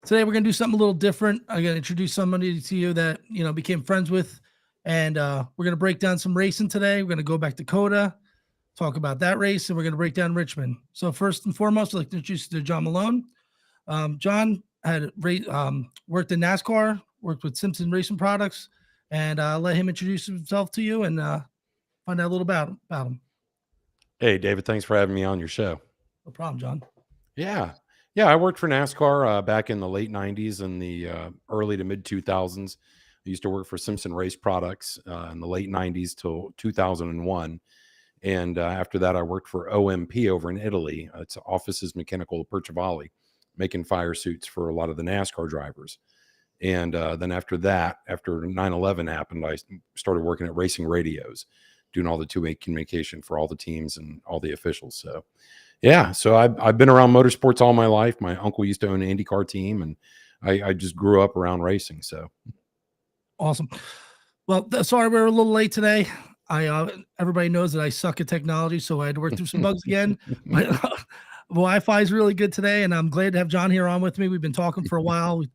Today we're gonna do something a little different. I'm gonna introduce somebody to you that became friends with, and we're gonna break down some racing today. We're gonna go back to COTA, talk about that race, and we're gonna break down Richmond. So first and foremost, I'd like to introduce you to John Malone. John had worked in NASCAR, worked with Simpson Racing Products, and let him introduce himself to you and find out a little about him. Hey, David, thanks for having me on your show. No problem, John. Yeah. Yeah, I worked for NASCAR back in the late 90s and the early to mid 2000s. I used to work for Simpson Race Products in the late 90s till 2001. And after that, I worked for OMP over in Italy. It's Offices Mechanical Percivali, making fire suits for a lot of the NASCAR drivers. And then after that, after 9/11 happened, I started working at Racing Radios, doing all the two-way communication for all the teams and all the officials. So, yeah, so I've been around motorsports all my life. My uncle used to own an IndyCar team, and I just grew up around racing. So awesome. Well, sorry we're a little late today. Everybody knows that I suck at technology, so I had to work through some bugs again. But Wi-Fi is really good today, and I'm glad to have John here on with me. We've been talking for a while. We,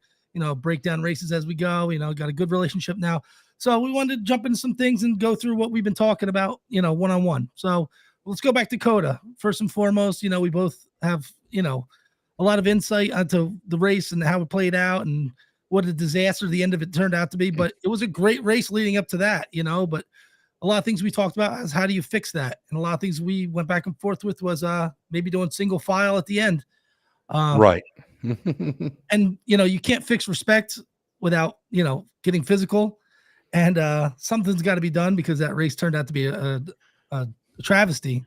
break down races as we go. Got a good relationship now. So we wanted to jump into some things and go through what we've been talking about, one-on-one. So let's go back to COTA. First and foremost, we both have, a lot of insight onto the race and how it played out and what a disaster the end of it turned out to be. But it was a great race leading up to that, but a lot of things we talked about is how do you fix that? And a lot of things we went back and forth with was maybe doing single file at the end. Right. And, you can't fix respect without, getting physical. And something's got to be done because that race turned out to be a travesty.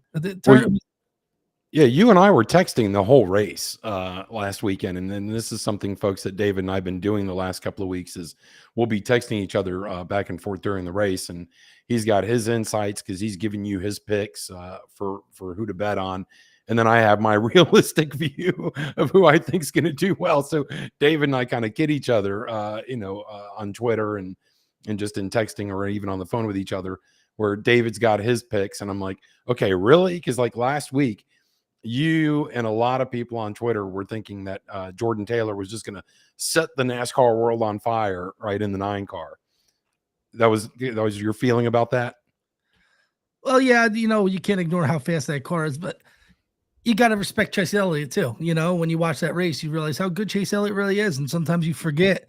Yeah, you and I were texting the whole race last weekend, and then this is something, folks, that David and I have been doing the last couple of weeks is we'll be texting each other back and forth during the race, and he's got his insights because he's giving you his picks for who to bet on, and then I have my realistic view of who I think is going to do well. So David and I kind of kid each other, on Twitter and just in texting or even on the phone with each other, where David's got his picks, and I'm like, okay, really? Because like last week, you and a lot of people on Twitter were thinking that Jordan Taylor was just going to set the NASCAR world on fire right in the 9 car. That was your feeling about that? Well, yeah, you can't ignore how fast that car is, but you got to respect Chase Elliott too. When you watch that race, you realize how good Chase Elliott really is. And sometimes you forget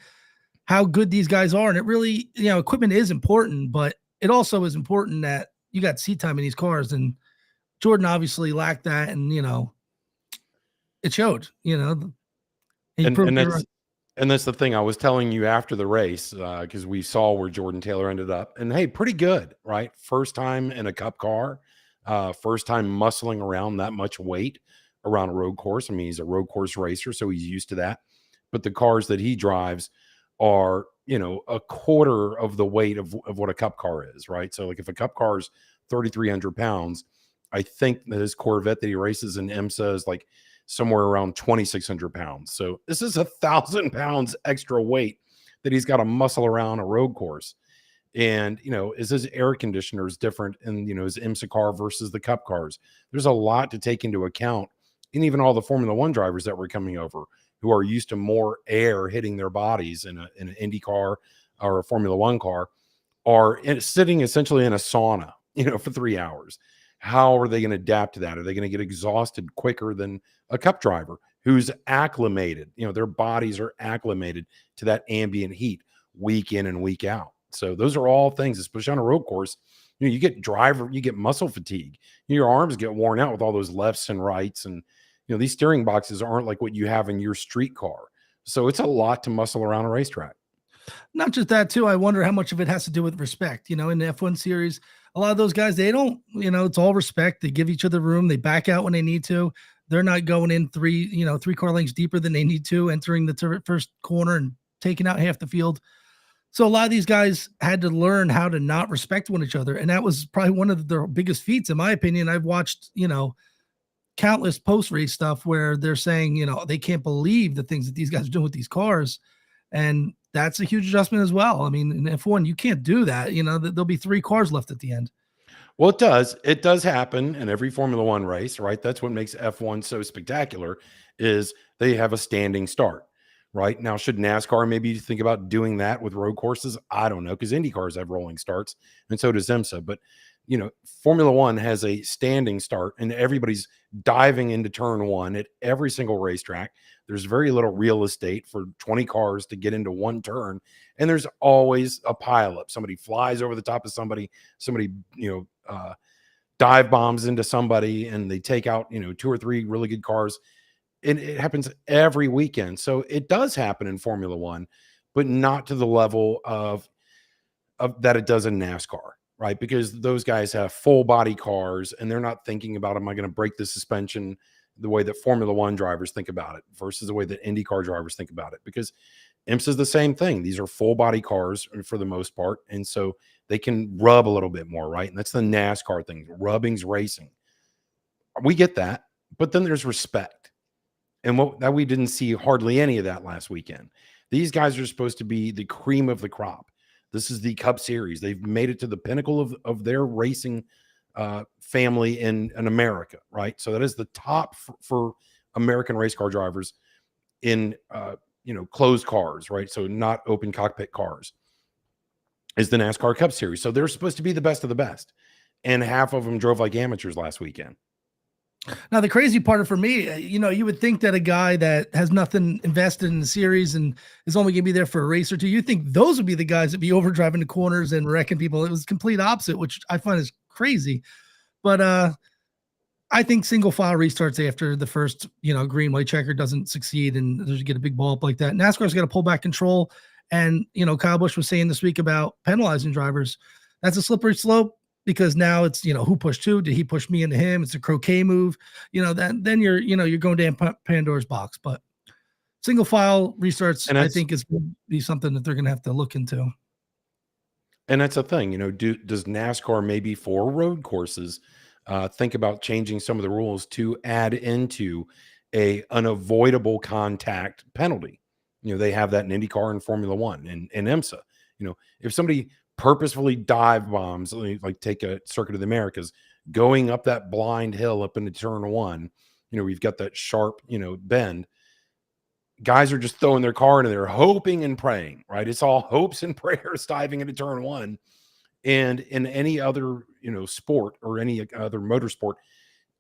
how good these guys are. And it really, equipment is important, but it also is important that you got seat time in these cars. And Jordan obviously lacked that, and it showed. And that's the thing I was telling you after the race, because we saw where Jordan Taylor ended up, and hey, pretty good, right? First time in a Cup car, first time muscling around that much weight around a road course. I mean, he's a road course racer, so he's used to that. But the cars that he drives are, a quarter of the weight of what a Cup car is, right? So, like, if a Cup car is 3,300 pounds. I think that his Corvette that he races in IMSA is like somewhere around 2,600 pounds. So this is 1,000 pounds extra weight that he's got to muscle around a road course. And, is his air conditioners different in, his IMSA car versus the Cup cars? There's a lot to take into account. And even all the Formula One drivers that were coming over who are used to more air hitting their bodies in an Indy car or a Formula One car are sitting essentially in a sauna, for 3 hours. How are they going to adapt to that? Are they going to get exhausted quicker than a Cup driver who's acclimated? Their bodies are acclimated to that ambient heat week in and week out. So those are all things, especially on a road course. You get muscle fatigue. Your arms get worn out with all those lefts and rights. And, these steering boxes aren't like what you have in your street car. So it's a lot to muscle around a racetrack. Not just that too. I wonder how much of it has to do with respect, in the F1 series. A lot of those guys, they don't, it's all respect. They give each other room. They back out when they need to. They're not going in three car lengths deeper than they need to, entering the first corner and taking out half the field. So a lot of these guys had to learn how to not respect one another. And that was probably one of their biggest feats, in my opinion. I've watched, countless post-race stuff where they're saying, they can't believe the things that these guys are doing with these cars. And that's a huge adjustment as well. I mean, in F1, you can't do that. There'll be 3 cars left at the end. Well, it does. It does happen in every Formula One race, right? That's what makes F1 so spectacular is they have a standing start. right? Now, should NASCAR maybe think about doing that with road courses? I don't know, because Indy cars have rolling starts, and so does IMSA. But Formula One has a standing start, and everybody's diving into turn one at every single racetrack. There's very little real estate for 20 cars to get into one turn, and there's always a pileup. Somebody flies over the top of somebody, dive bombs into somebody, and they take out, two or three really good cars. And it happens every weekend. So it does happen in Formula One, but not to the level of that it does in NASCAR, right? Because those guys have full body cars and they're not thinking about, am I going to break the suspension the way that Formula One drivers think about it versus the way that IndyCar drivers think about it. Because IMSA is the same thing. These are full body cars for the most part. And so they can rub a little bit more, right? And that's the NASCAR thing. Rubbing's racing. We get that. But then there's respect. And that we didn't see hardly any of that last weekend. These guys are supposed to be the cream of the crop. This is the Cup Series. They've made it to the pinnacle of their racing family in America, right? So that is the top for American race car drivers in closed cars, right? So not open cockpit cars, is the NASCAR Cup Series. So they're supposed to be the best of the best. And half of them drove like amateurs last weekend. Now, the crazy part for me, you would think that a guy that has nothing invested in the series and is only going to be there for a race or two, you think those would be the guys that be overdriving the corners and wrecking people. It was complete opposite, which I find is crazy. But I think single file restarts after the first, green white checker doesn't succeed and there's get a big ball up like that. NASCAR's got to pull back control. And, Kyle Busch was saying this week about penalizing drivers. That's a slippery slope. Because now it's, who pushed who? Did he push me into him? It's a croquet move. Then you're going down Pandora's box. But single file restarts, I think, is going to be something that they're going to have to look into. And that's the thing, does NASCAR maybe for road courses think about changing some of the rules to add into a unavoidable contact penalty? They have that in IndyCar and Formula One and IMSA. If somebody purposefully dive bombs, like take a Circuit of the Americas, going up that blind hill up into turn one, we've got that sharp, bend. Guys are just throwing their car into there, hoping and praying, right? It's all hopes and prayers diving into turn one. And in any other, sport or any other motorsport,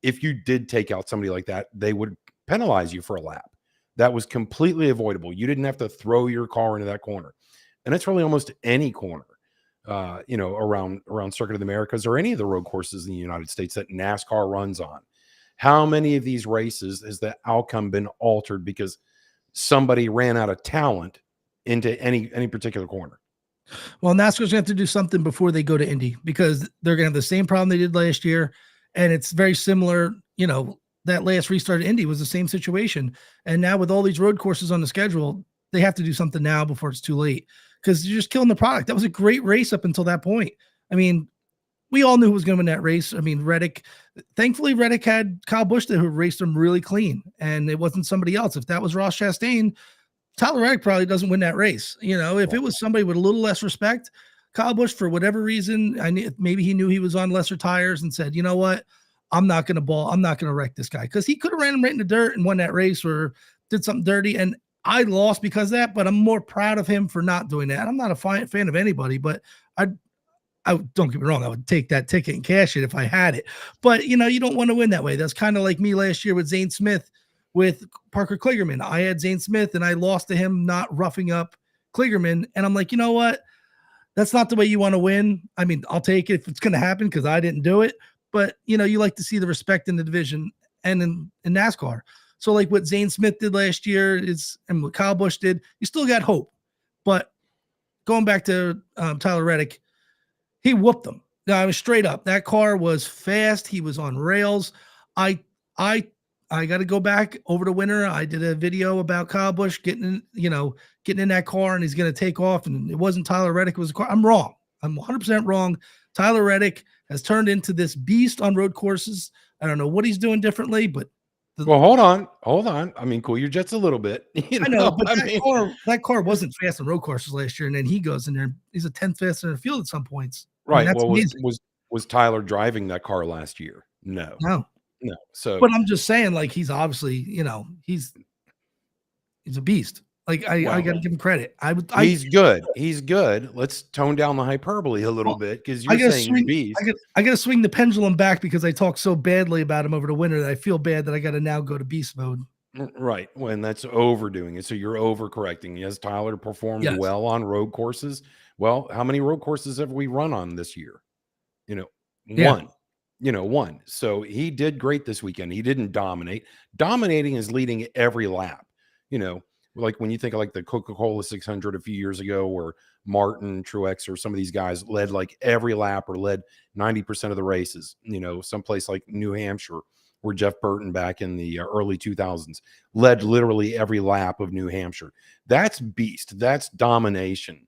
if you did take out somebody like that, they would penalize you for a lap. That was completely avoidable. You didn't have to throw your car into that corner. And it's really almost any corner. Around Circuit of the Americas or any of the road courses in the United States that NASCAR runs on. How many of these races has the outcome been altered because somebody ran out of talent into any particular corner? Well, NASCAR's going to have to do something before they go to Indy because they're going to have the same problem they did last year. And it's very similar. That last restart at Indy was the same situation. And now with all these road courses on the schedule, they have to do something now before it's too late. Because you're just killing the product. That was a great race up until that point. I mean, we all knew who was going to win that race. I mean, thankfully, Reddick had Kyle Busch there who raced him really clean, and it wasn't somebody else. If that was Ross Chastain, Tyler Reddick probably doesn't win that race. If it was somebody with a little less respect, Kyle Busch, for whatever reason, maybe he knew he was on lesser tires and said, you know what, I'm not going to wreck this guy, because he could have ran him right in the dirt and won that race or did something dirty. And I lost because of that, but I'm more proud of him for not doing that. I'm not a fan of anybody, but I don't get me wrong, I would take that ticket and cash it if I had it. But, you don't want to win that way. That's kind of like me last year with Zane Smith with Parker Kligerman. I had Zane Smith and I lost to him not roughing up Kligerman. And I'm like, you know what? That's not the way you want to win. I mean, I'll take it if it's going to happen because I didn't do it. But, you like to see the respect in the division and in NASCAR. So like what Zane Smith did last year and what Kyle Busch did, you still got hope. But going back to Tyler Reddick, he whooped them. Now, I was straight up. That car was fast. He was on rails. I got to go back over the winter. I did a video about Kyle Busch getting in that car and he's going to take off. And it wasn't Tyler Reddick. It was a car. I'm wrong. I'm 100% wrong. Tyler Reddick has turned into this beast on road courses. I don't know what he's doing differently, but well, hold on. I mean, cool your jets a little bit. I know, but that car wasn't fast on road courses last year, and then he goes in there. He's a 10th fast in the field at some points. Right. I mean, was Tyler driving that car last year? No. So, but I'm just saying, like, he's obviously, he's a beast. Like I Well, got to give him credit. he's good. He's good. Let's tone down the hyperbole a little bit because I you're gotta saying swing. beast. I gotta swing the pendulum back because I talked so badly about him over the winter that I feel bad that I got to now go to beast mode. Right. When that's overdoing it. So you're overcorrecting. Yes, Tyler performed Yes. well on road courses. Well, how many road courses have we run on this year? You know, Yeah. one. One. So he did great this weekend. He didn't dominate. Dominating is leading every lap. You know, like when you think of like the Coca-Cola 600 a few years ago, where Martin, Truex, or some of these guys led like every lap or led 90% of the races. Someplace like New Hampshire, where Jeff Burton back in the early 2000s led literally every lap of New Hampshire. That's beast. That's domination.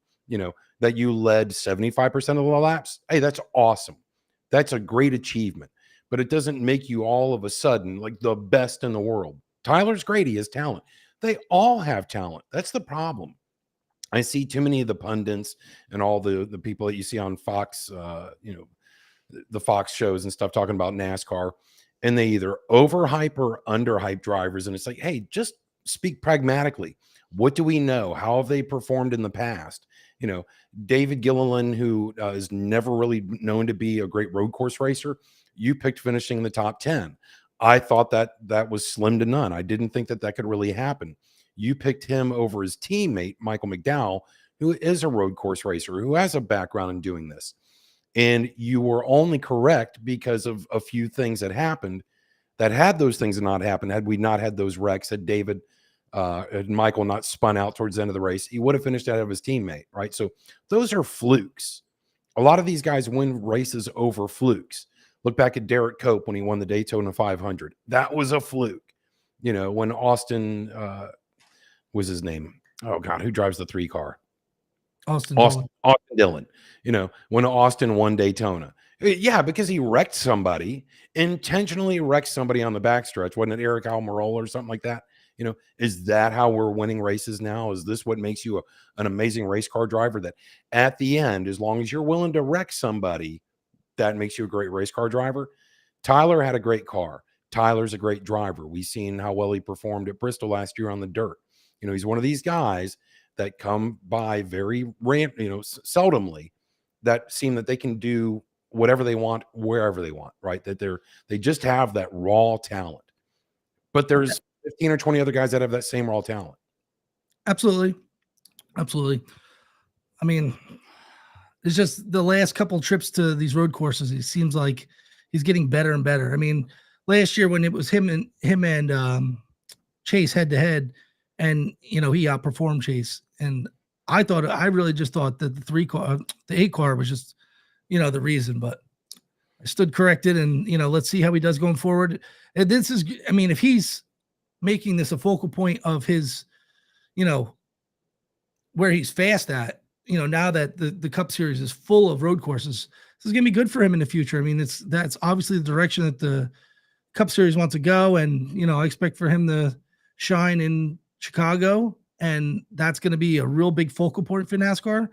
That you led 75% of the laps. Hey, that's awesome. That's a great achievement, but it doesn't make you all of a sudden like the best in the world. Tyler's great. He has talent. They all have talent. That's the problem. I see too many of the pundits and all the people that you see on Fox, the Fox shows and stuff talking about NASCAR, and they either overhype or underhype drivers. And it's like, hey, just speak pragmatically. What do we know? How have they performed in the past? David Gilliland, who is never really known to be a great road course racer, you picked finishing in the top 10. I thought that was slim to none. I didn't think that could really happen. You picked him over his teammate, Michael McDowell, who is a road course racer, who has a background in doing this. And you were only correct because of a few things that happened. That had those things not happened, had we not had those wrecks, had David and Michael not spun out towards the end of the race, he would have finished ahead of his teammate, right? So those are flukes. A lot of these guys win races over flukes. Look back at Derek Cope when he won the Daytona 500. That was a fluke. When Austin was his name. Oh God, who drives the 3 car? Austin Dillon. When Austin won Daytona. Yeah, because he wrecked somebody, intentionally wrecked somebody on the backstretch. Wasn't it Eric Almirola or something like that? Is that how we're winning races now? Is this what makes you an amazing race car driver? That at the end, as long as you're willing to wreck somebody, that makes you a great race car driver. Tyler had a great car. Tyler's a great driver. We've seen how well he performed at Bristol last year on the dirt. He's one of these guys that come by very seldomly, that seem that they can do whatever they want, wherever they want, right? That they just have that raw talent. But there's 15 or 20 other guys that have that same raw talent. Absolutely. Absolutely. I mean, it's just the last couple trips to these road courses, it seems like he's getting better and better. I mean, last year when it was him and Chase head to head, and he outperformed Chase. And I really just thought that the 8 car was just, the reason, but I stood corrected, and let's see how he does going forward. And this is, I mean, if he's making this a focal point of his, where he's fast at, now that the Cup Series is full of road courses, this is gonna be good for him in the future. I mean, that's obviously the direction that the Cup Series wants to go, and I expect for him to shine in Chicago, and that's going to be a real big focal point for NASCAR.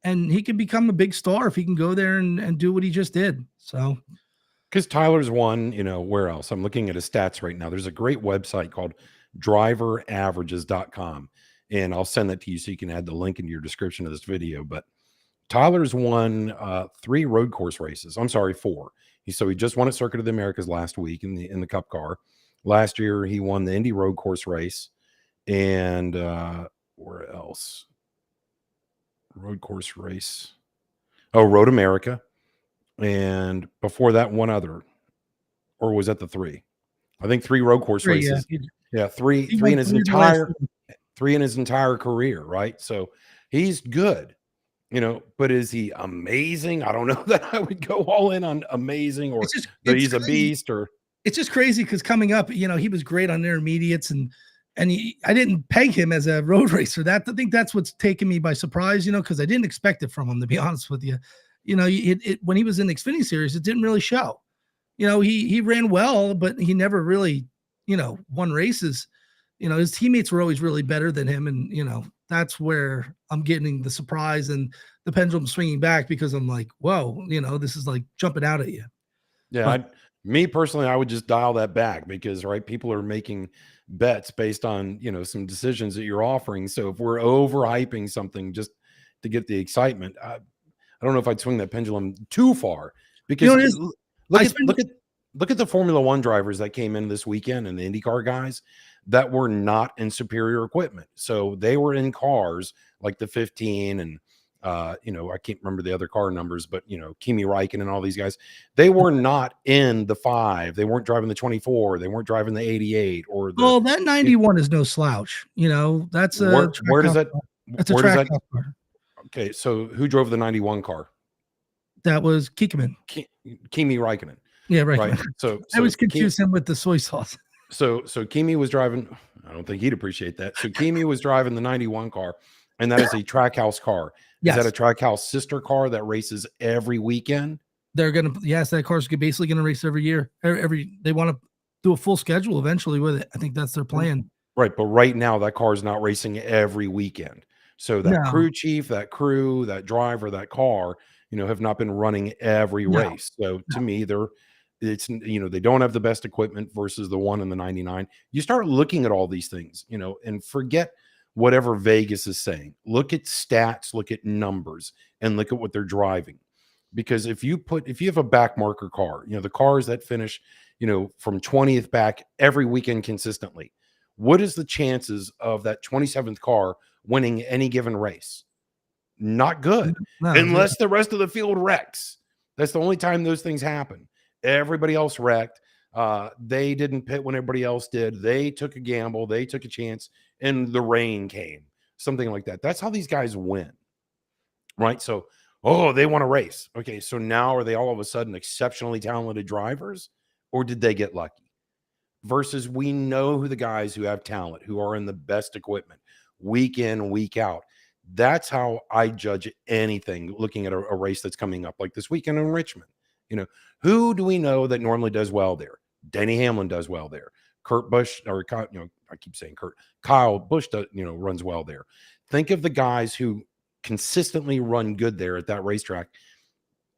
And he can become a big star if he can go there and do what he just did. So, because Tyler's won, where else? I'm looking at his stats right now. There's a great website called driveraverages.com, and I'll send that to you so you can add the link into your description of this video. But Tyler's won 3 road course races. I'm sorry, 4. So he just won at Circuit of the Americas last week in the Cup car. Last year he won the Indy road course race, and where else? Road course race. Oh, Road America. And before that, one other, or was that the 3? I think 3 road course 3, races. yeah. Three in his entire career, right? So he's good, but is he amazing? I don't know that I would go all in on amazing or that he's a beast. Or it's just crazy because coming up, he was great on intermediates, and I didn't peg him as a road racer. I think that's what's taken me by surprise, because I didn't expect it from him, to be honest with you. When he was in the Xfinity Series, it didn't really show. He ran well, but he never really, won races. His teammates were always really better than him, and that's where I'm getting the surprise and the pendulum swinging back, because I'm like, whoa, this is like jumping out at you. Yeah, me personally, I would just dial that back, because right, people are making bets based on, some decisions that you're offering. So if we're overhyping something just to get the excitement, I don't know if I'd swing that pendulum too far, because It is. look I at spend. the Formula One drivers that came in this weekend and the IndyCar guys that were not in superior equipment. So they were in cars like the 15 and I can't remember the other car numbers, but Kimi Räikkönen and all these guys, they were not in the 5. They weren't driving the 24. They weren't driving the 88 or the. Well, that 91 is no slouch. That's a Where does that? That's a Where does track that? car. Okay, so who drove the 91 car? That was Kikkoman. Kimi Räikkönen. Yeah, right. Right. So I was confused him with the soy sauce. So Kimi was driving. I don't think he'd appreciate that. So Kimi was driving the 91 car, and that is a Trackhouse car. Is that a Trackhouse sister car that races every weekend? That car's basically gonna race every year. They want to do a full schedule eventually with it. I think that's their plan. Right, but right now that car is not racing every weekend. So that crew chief, that crew, that driver, that car, have not been running every race. So to me, they don't have the best equipment versus the one in the 99. You start looking at all these things, and forget whatever Vegas is saying. Look at stats, look at numbers, and look at what they're driving. Because if you have a back marker car, the cars that finish, from 20th back every weekend consistently, what is the chances of that 27th car winning any given race? Not good, unless the rest of the field wrecks. That's the only time those things happen. Everybody else wrecked. They didn't pit when everybody else did. They took a gamble. They took a chance, and the rain came. Something like that. That's how these guys win, right? So, they want to race. Okay, so now are they all of a sudden exceptionally talented drivers, or did they get lucky? Versus we know who the guys who have talent, who are in the best equipment week in, week out. That's how I judge anything looking at a race that's coming up like this weekend in Richmond. Who do we know that normally does well there? Denny Hamlin does well there. Kurt Busch, or I keep saying Kurt. Kyle Busch does, runs well there. Think of the guys who consistently run good there at that racetrack,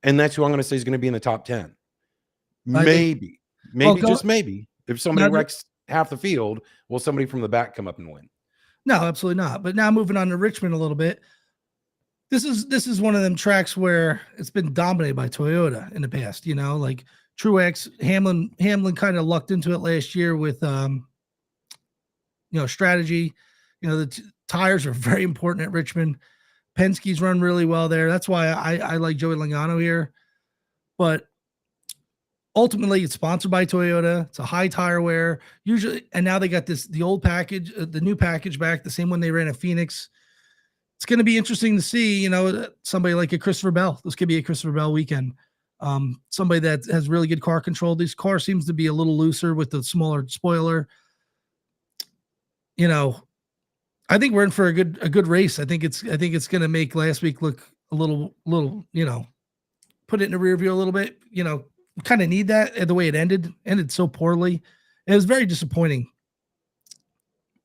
and that's who I'm going to say is going to be in the top 10. Maybe, just maybe. If somebody wrecks half the field, will somebody from the back come up and win? No, absolutely not. But now moving on to Richmond a little bit. This is one of them tracks where it's been dominated by Toyota in the past, like Truex, Hamlin kind of lucked into it last year with strategy. The tires are very important at Richmond. Penske's run really well there. That's why I like Joey Logano here. But ultimately, it's sponsored by Toyota. It's a high tire wear usually, and now they got the old package, the new package back, the same one they ran at Phoenix. It's going to be interesting to see, somebody like a Christopher Bell. This could be a Christopher Bell weekend. Somebody that has really good car control. This car seems to be a little looser with the smaller spoiler. I think we're in for a good race. I think it's going to make last week look a little, put it in the rear view a little bit. Kind of need that. The way it ended so poorly. It was very disappointing.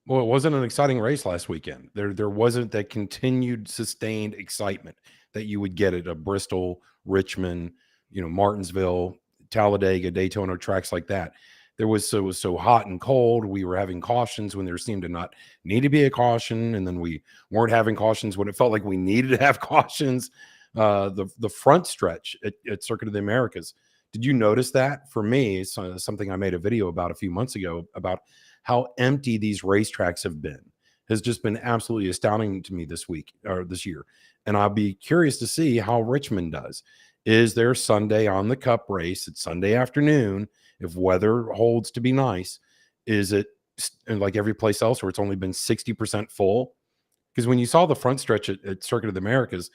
Well, it wasn't an exciting race last weekend. There wasn't that continued sustained excitement that you would get at a Bristol, Richmond, Martinsville, Talladega, Daytona, tracks like that. It was so hot and cold. We were having cautions when there seemed to not need to be a caution, and then we weren't having cautions when it felt like we needed to have cautions. The front stretch at Circuit of the Americas. Did you notice that? For me, it's something I made a video about a few months ago about how empty these racetracks have been. Has just been absolutely astounding to me this week or this year. And I'll be curious to see how Richmond does. Is there Sunday on the Cup race? It's Sunday afternoon. If weather holds to be nice, is it like every place else where it's only been 60% full? Because when you saw the front stretch at Circuit of the Americas,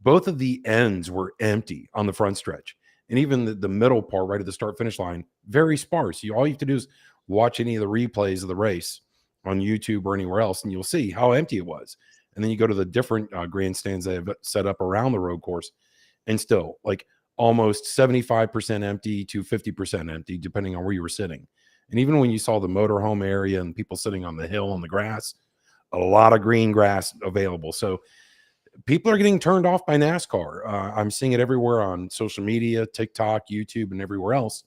both of the ends were empty on the front stretch. And even the middle part, right at the start-finish line, very sparse. All you have to do is watch any of the replays of the race on YouTube or anywhere else, and you'll see how empty it was. And then you go to the different grandstands they have set up around the road course, and still like almost 75% empty to 50% empty, depending on where you were sitting. And even when you saw the motorhome area and people sitting on the hill on the grass, a lot of green grass available. So people are getting turned off by NASCAR. I'm seeing it everywhere on social media, TikTok, YouTube, and everywhere else.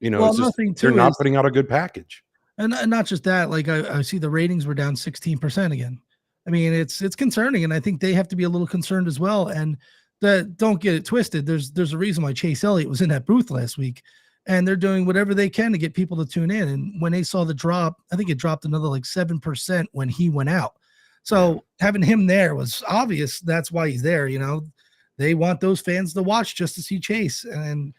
It's just, they're not putting out a good package. And not just that, like I see the ratings were down 16% again. I mean, it's concerning, and I think they have to be a little concerned as well. And don't get it twisted. There's a reason why Chase Elliott was in that booth last week, and they're doing whatever they can to get people to tune in. And when they saw the drop, I think it dropped another like 7% when he went out. So having him there was obvious. That's why he's there. They want those fans to watch just to see Chase. And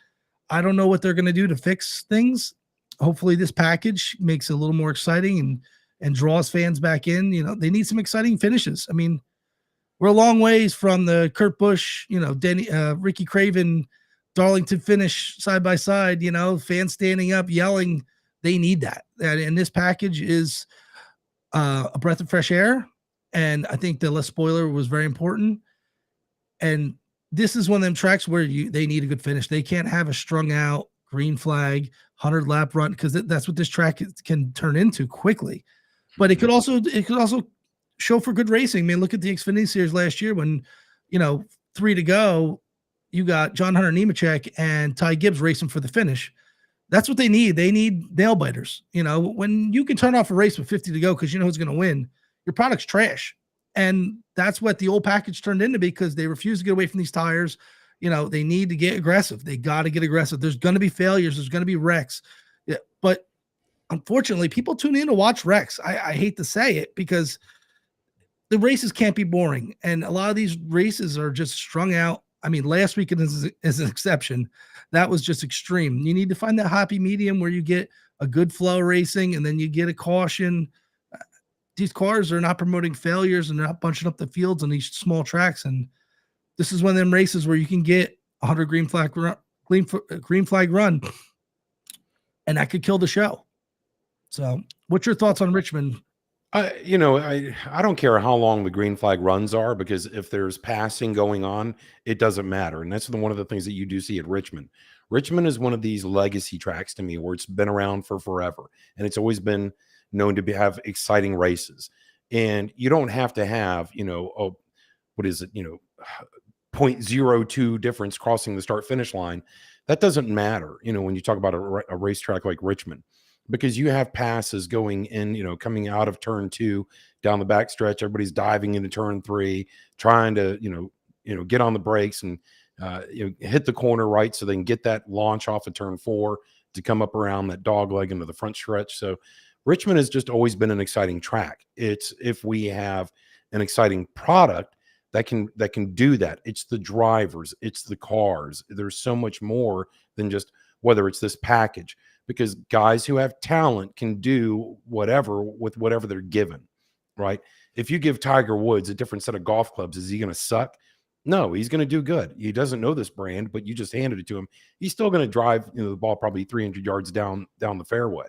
I don't know what they're going to do to fix things. Hopefully this package makes it a little more exciting and draws fans back in. They need some exciting finishes. I mean, we're a long ways from the Kurt Busch, Ricky Craven, Darlington finish side by side, fans standing up, yelling. They need that. And this package is a breath of fresh air. And I think the less spoiler was very important. And this is one of them tracks where they need a good finish. They can't have a strung out green flag 100 lap run, because that's what this track can turn into quickly. But it could also show for good racing. I mean, look at the Xfinity Series last year when 3 to go, you got John Hunter Nemechek and Ty Gibbs racing for the finish. That's what they need. They need nail biters. When you can turn off a race with 50 to go because you know who's going to win, your product's trash. And that's what the old package turned into, because they refuse to get away from these tires. They need to get aggressive. They got to get aggressive. There's going to be failures. There's going to be wrecks. Yeah, but unfortunately, people tune in to watch wrecks. I hate to say it, because the races can't be boring. And a lot of these races are just strung out. I mean, last weekend is an exception. That was just extreme. You need to find that happy medium where you get a good flow racing and then you get a caution. These cars are not promoting failures, and they're not bunching up the fields on these small tracks. And this is one of them races where you can get 100 green flag run, and that could kill the show. So what's your thoughts on Richmond? I don't care how long the green flag runs are, because if there's passing going on, it doesn't matter. And that's one of the things that you do see at Richmond. Richmond is one of these legacy tracks to me, where it's been around for forever, and it's always been known to have exciting races. And you don't have to have, what is it, 0.02 difference crossing the start finish line. That doesn't matter, when you talk about a racetrack like Richmond, because you have passes going in, coming out of turn 2 down the back stretch. Everybody's diving into turn 3, trying to, get on the brakes and, hit the corner right, so they can get that launch off of turn 4 to come up around that dog leg into the front stretch. So Richmond has just always been an exciting track. It's, if we have an exciting product that can do that, it's the drivers, it's the cars. There's so much more than just whether it's this package, because guys who have talent can do whatever with whatever they're given, right? If you give Tiger Woods a different set of golf clubs, is he going to suck? No, he's going to do good. He doesn't know this brand, but you just handed it to him. He's still going to drive the ball probably 300 yards down the fairway.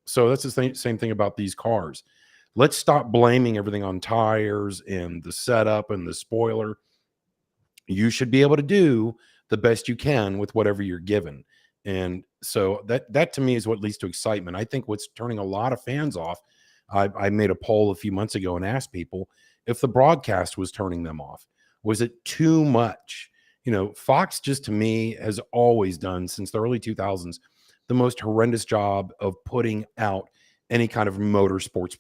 So that's the same thing about these cars. Let's stop blaming everything on tires and the setup and the spoiler. You should be able to do the best you can with whatever you're given. And so that to me is what leads to excitement. I think what's turning a lot of fans off, I made a poll a few months ago and asked people if the broadcast was turning them off. Was it too much? Fox, just to me, has always done, since the early 2000s, the most horrendous job of putting out any kind of motorsports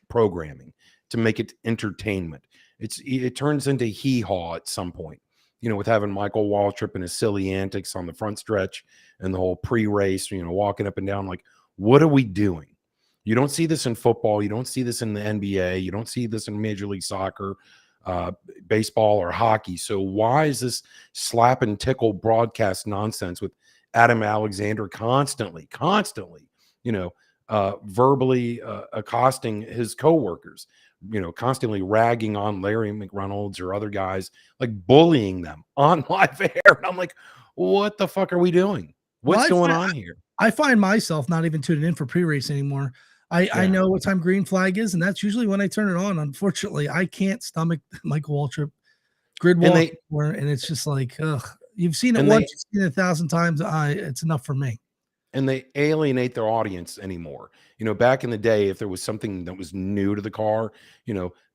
programming to make it entertainment. It turns into hee-haw at some point, with having Michael Waltrip and his silly antics on the front stretch and the whole pre-race, walking up and down. Like, what are we doing? You don't see this in football. You don't see this in the NBA. You don't see this in Major League Soccer, baseball, or hockey. So why is this slap and tickle broadcast nonsense with Adam Alexander constantly, verbally accosting his coworkers, constantly ragging on Larry McReynolds or other guys, like bullying them on live air? And I'm like, what the fuck are we doing? What's going on here? I find myself not even tuning in for pre-race anymore. I know what time green flag is, and that's usually when I turn it on. Unfortunately, I can't stomach Michael Waltrip grid walk anymore, and it's just like, ugh. You've seen it once, you've seen it 1,000 times. It's enough for me. And they alienate their audience anymore. Back in the day, if there was something that was new to the car,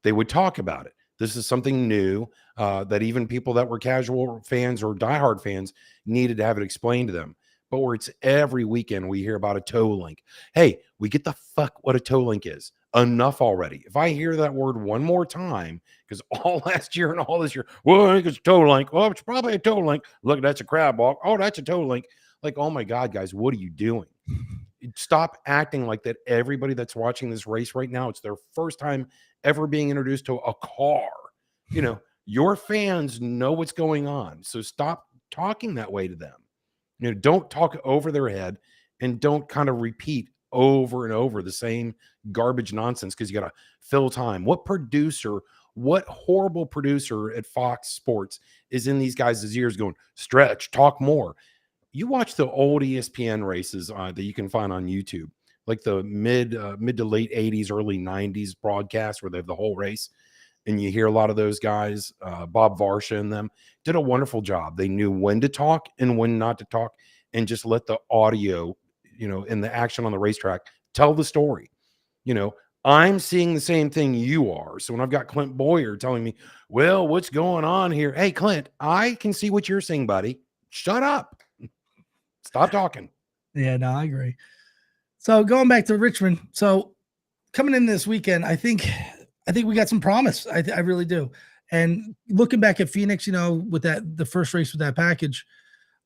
they would talk about it. This is something new that even people that were casual fans or diehard fans needed to have it explained to them. but where it's every weekend we hear about a toe link. Hey, we get the fuck what a toe link is. Enough already. If I hear that word one more time, because all last year and all this year, well, I think it's a toe link. Well, it's probably a toe link. Look, that's a crab walk. Oh, that's a toe link. Like, oh my God, guys, what are you doing? Stop acting like that. Everybody that's watching this race right now, it's their first time ever being introduced to a car. You know, your fans know what's going on. So stop talking that way to them. You know, don't talk over their head and don't kind of repeat over and over the same garbage nonsense because you got to fill time. What horrible producer at Fox Sports is in these guys' ears going, stretch, talk more? You watch the old ESPN races that you can find on YouTube, like the mid to late 80s, early 90s broadcast where they have the whole race. And you hear a lot of those guys, Bob Varsha and them, did a wonderful job. They knew when to talk and when not to talk and just let the audio, you know, and the action on the racetrack tell the story. You know, I'm seeing the same thing you are. So when I've got Clint Boyer telling me, well, what's going on here? Hey, Clint, I can see what you're seeing, buddy. Shut up. Stop talking. Yeah, no, I agree. So going back to Richmond, so coming in this weekend, I think we got some promise. I really do. And looking back at Phoenix, you know, with the first race with that package,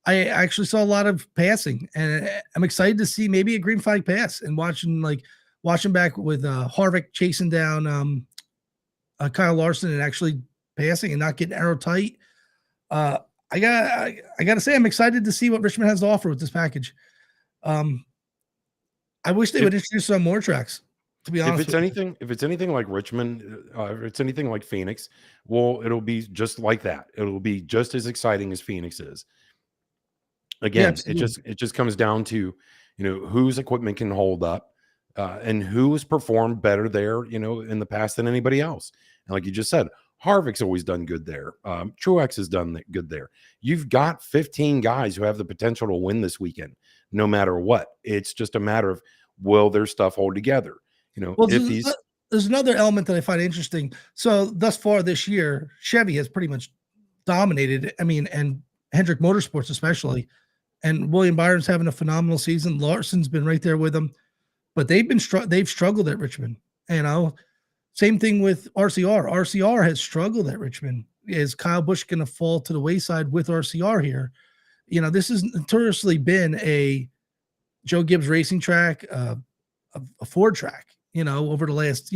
I actually saw a lot of passing, and I'm excited to see maybe a green flag pass and watching back with Harvick chasing down Kyle Larson and actually passing and not getting arrow tight. I got to say, I'm excited to see what Richmond has to offer with this package. I wish they would introduce some more tracks. To be honest, if it's anything like Richmond, if it's anything like Phoenix, well, it'll be just like that. It'll be just as exciting as Phoenix is. Again, yeah, it just comes down to, you know, whose equipment can hold up, and who has performed better there, you know, in the past than anybody else. And like you just said, Harvick's always done good there. Truex has done good there. You've got 15 guys who have the potential to win this weekend, no matter what. It's just a matter of, will their stuff hold together? You know, well, if there's another element that I find interesting. So thus far this year, Chevy has pretty much dominated. I mean, and Hendrick Motorsports especially, and William Byron's having a phenomenal season. Larson's been right there with them, but they've struggled at Richmond. You know, same thing with RCR. RCR has struggled at Richmond. Is Kyle Busch going to fall to the wayside with RCR here? You know, this has notoriously been a Joe Gibbs racing track, a Ford track, you know, over the last,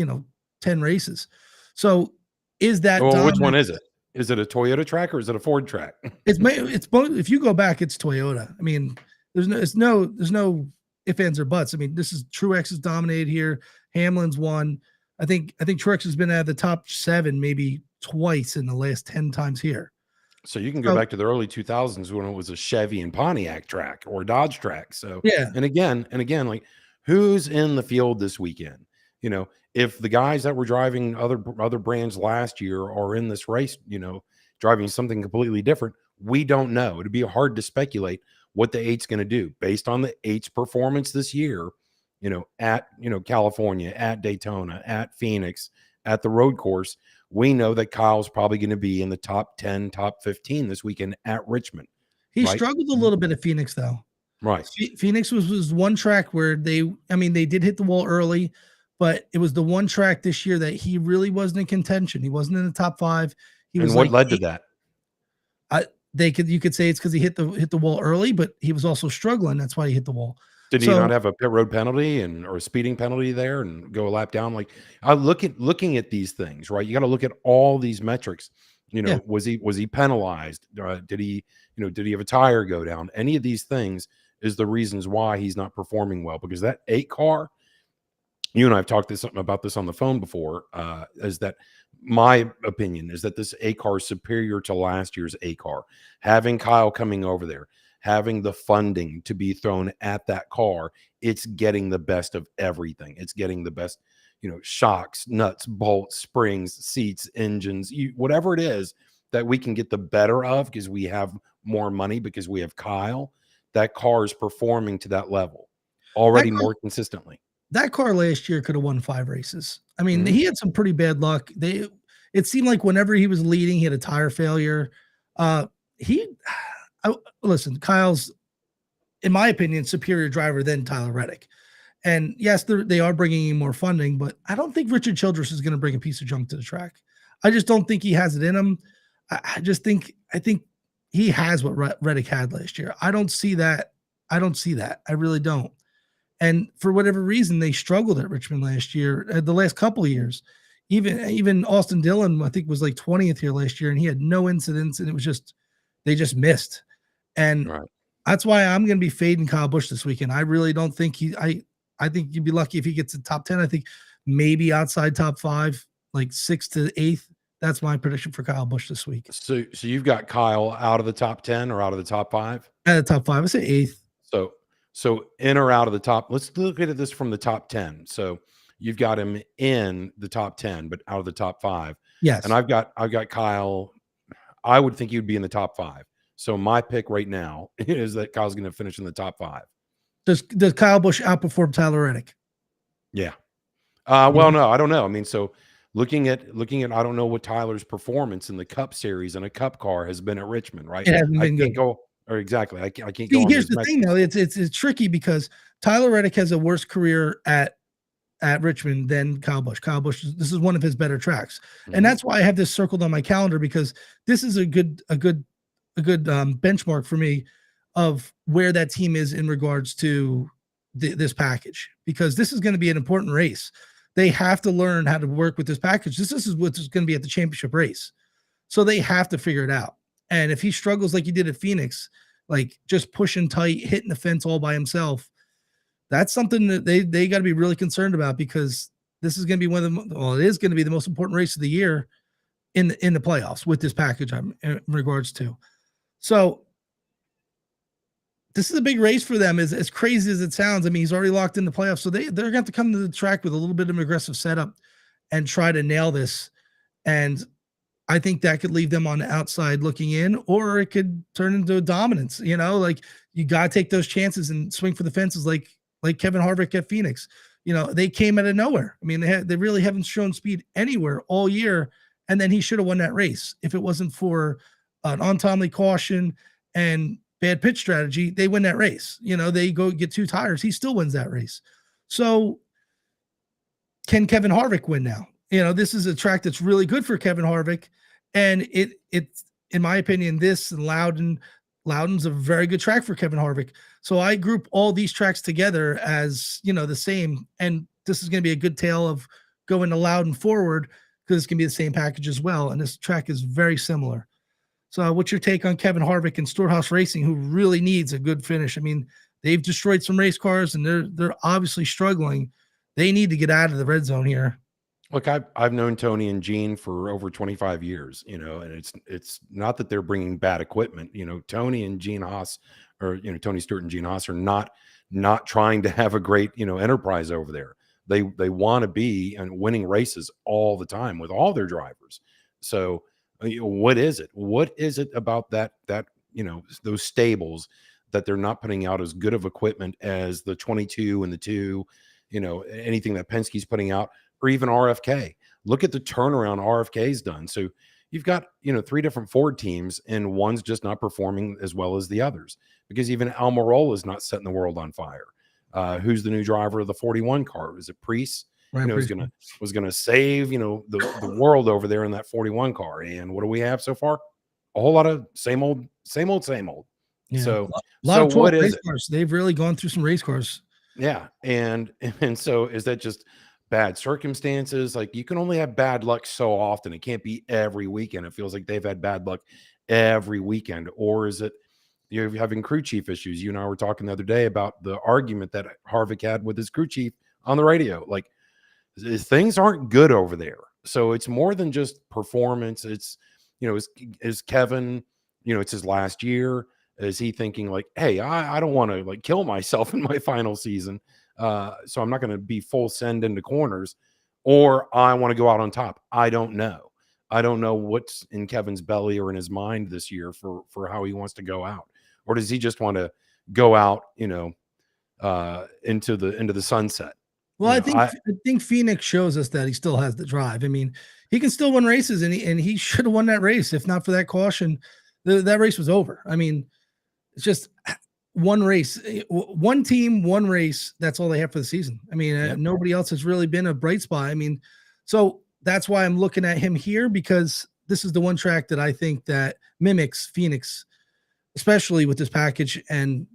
10 races. So is that which one is it? Is it a Toyota track or is it a Ford track? It's both. If you go back, it's Toyota. I mean, there's no ifs, ands, or buts. I mean, this is Truex has dominated here. Hamlin's won. I think Truex has been out of the top 7 maybe twice in the last 10 times here. So you can go back to the early 2000s when it was a Chevy and Pontiac track or Dodge track. So yeah, and again, like, who's in the field this weekend? You know, if the guys that were driving other brands last year are in this race, you know, driving something completely different, we don't know. It'd be hard to speculate what the 8's going to do based on the 8's performance this year, you know, at, you know, California, at Daytona, at Phoenix, at the road course. We know that Kyle's probably going to be in the top 10, top 15 this weekend at Richmond. He struggled a little bit at Phoenix, though. Right. Phoenix was one track where they did hit the wall early, but it was the one track this year that he really wasn't in contention. He wasn't in the top 5. He was what led to that? You could say it's because he hit the wall early, but he was also struggling. That's why he hit the wall. Did he not have a pit road penalty or a speeding penalty there and go a lap down? Like, I looking at these things, right? You got to look at all these metrics. You know, was he penalized? Did he have a tire go down? Any of these things is the reasons why he's not performing well, because that 8 car, you and I have talked about this on the phone before, is that my opinion is that this 8 car is superior to last year's 8 car. Having Kyle coming over there, having the funding to be thrown at that car, it's getting the best of everything. It's getting the best, you know, shocks, nuts, bolts, springs, seats, engines, whatever it is that we can get the better of because we have more money, because we have Kyle. That car is performing to that level already more consistently. That car last year could have won 5 races. I mean, he had some pretty bad luck. It seemed like whenever he was leading, he had a tire failure. Listen, Kyle's in my opinion, superior driver than Tyler Reddick. And yes, they are bringing in more funding, but I don't think Richard Childress is going to bring a piece of junk to the track. I just don't think he has it in him. I think he has what Reddick had last year. I don't see that. I really don't. And for whatever reason, they struggled at Richmond last year, the last couple of years. Even Austin Dillon, I think, was like 20th here last year, and he had no incidents, and it was just they just missed. And Right. that's why I'm going to be fading Kyle Busch this weekend. I really don't think I think you'd be lucky if he gets to top 10. I think maybe outside top 5, like 6th to 8th. That's my prediction for Kyle Busch this week. So you've got Kyle out of the top 10 or out of the top 5? At the top 5, I say 8th. So in or out of the top. Let's look at this from the top 10. So you've got him in the top 10, but out of the top 5. Yes. And I've got Kyle. I would think you'd be in the top 5. So my pick right now is that Kyle's going to finish in the top 5. Does Kyle Busch outperform Tyler Reddick? Yeah. Well, no, I don't know. I mean, so looking at, I don't know what Tyler's performance in the Cup Series and a Cup car has been at Richmond, right? It hasn't I been can't good. go, or exactly. I can't See, go. On here's the thing, though. It's tricky because Tyler Reddick has a worse career at Richmond than Kyle Busch. Kyle Busch, this is one of his better tracks, and that's why I have this circled on my calendar, because this is a good benchmark for me of where that team is in regards to this package, because this is going to be an important race. They have to learn how to work with this package. This is what's going to be at the championship race, so they have to figure it out. And if he struggles like he did at Phoenix, like just pushing tight, hitting the fence all by himself, that's something that they got to be really concerned about, because this is going to be it is going to be the most important race of the year in the playoffs with this package in regards to. So this is a big race for them, as crazy as it sounds. I mean, he's already locked in the playoffs, so they're going to have to come to the track with a little bit of an aggressive setup and try to nail this. And I think that could leave them on the outside looking in, or it could turn into a dominance. Like you got to take those chances and swing for the fences, like Kevin Harvick at Phoenix. They came out of nowhere. I mean, they really haven't shown speed anywhere all year, and then he should have won that race if it wasn't for an untimely caution and bad pitch strategy. They win that race. They go get 2 tires. He still wins that race. So can Kevin Harvick win now? This is a track that's really good for Kevin Harvick, and it's in my opinion, this and Loudon's a very good track for Kevin Harvick. So I group all these tracks together as the same, and this is going to be a good tale of going to Loudon forward, because it's going to be the same package as well, and this track is very similar. So what's your take on Kevin Harvick and Storehouse Racing, who really needs a good finish? I mean, they've destroyed some race cars, and they're obviously struggling. They need to get out of the red zone here. Look, I've known Tony and Gene for over 25 years, and it's not that they're bringing bad equipment. Tony and Gene Haas, or Tony Stewart and Gene Haas, are not trying to have a great enterprise over there. They want to be and winning races all the time with all their drivers. So what is it? What is it about that those stables that they're not putting out as good of equipment as the 22 and the 2, anything that Penske's putting out, or even RFK? Look at the turnaround RFK's done. So you've got 3 different Ford teams, and one's just not performing as well as the others, because even Almirola is not setting the world on fire. Who's the new driver of the 41 car? Is it Priest? Was gonna save the world over there in that 41 car. And what do we have so far? A whole lot of same old. Yeah. So a lot of what is race it? cars. They've really gone through some race cars. Yeah, and so is that just bad circumstances? Like, you can only have bad luck so often. It can't be every weekend. It feels like they've had bad luck every weekend. Or is it you're having crew chief issues? You and I were talking the other day about the argument that Harvick had with his crew chief on the radio. Like, things aren't good over there. So it's more than just performance. It's, is Kevin, it's his last year. Is he thinking like, hey, I don't want to like kill myself in my final season, so I'm not going to be full send into corners, or I want to go out on top? I don't know. I don't know what's in Kevin's belly or in his mind this year for how he wants to go out. Or does he just want to go out, into the sunset? Well, I think Phoenix shows us that he still has the drive. I mean, he can still win races, and he should have won that race. If not for that caution, that race was over. I mean, it's just one race, one team, one race. That's all they have for the season. I mean, Yep. nobody else has really been a bright spot. I mean, so that's why I'm looking at him here, because this is the one track that I think that mimics Phoenix, especially with this package. And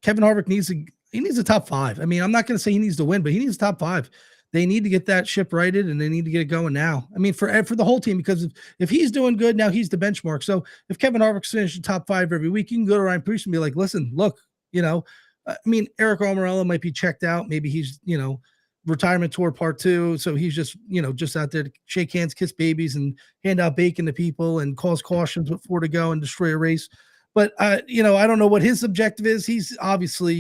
Kevin Harvick needs a top 5. I mean, I'm not going to say he needs to win, but he needs a top 5. They need to get that ship righted, and they need to get it going now. I mean, for the whole team, because if he's doing good now, he's the benchmark. So if Kevin Harvick's finishing top 5 every week, you can go to Ryan Preece and be like, listen, look, I mean, Eric Almirola might be checked out. Maybe he's, retirement tour part 2. So he's just, just out there to shake hands, kiss babies, and hand out bacon to people and cause cautions with 4 to go and destroy a race. But, I don't know what his objective is. He's obviously,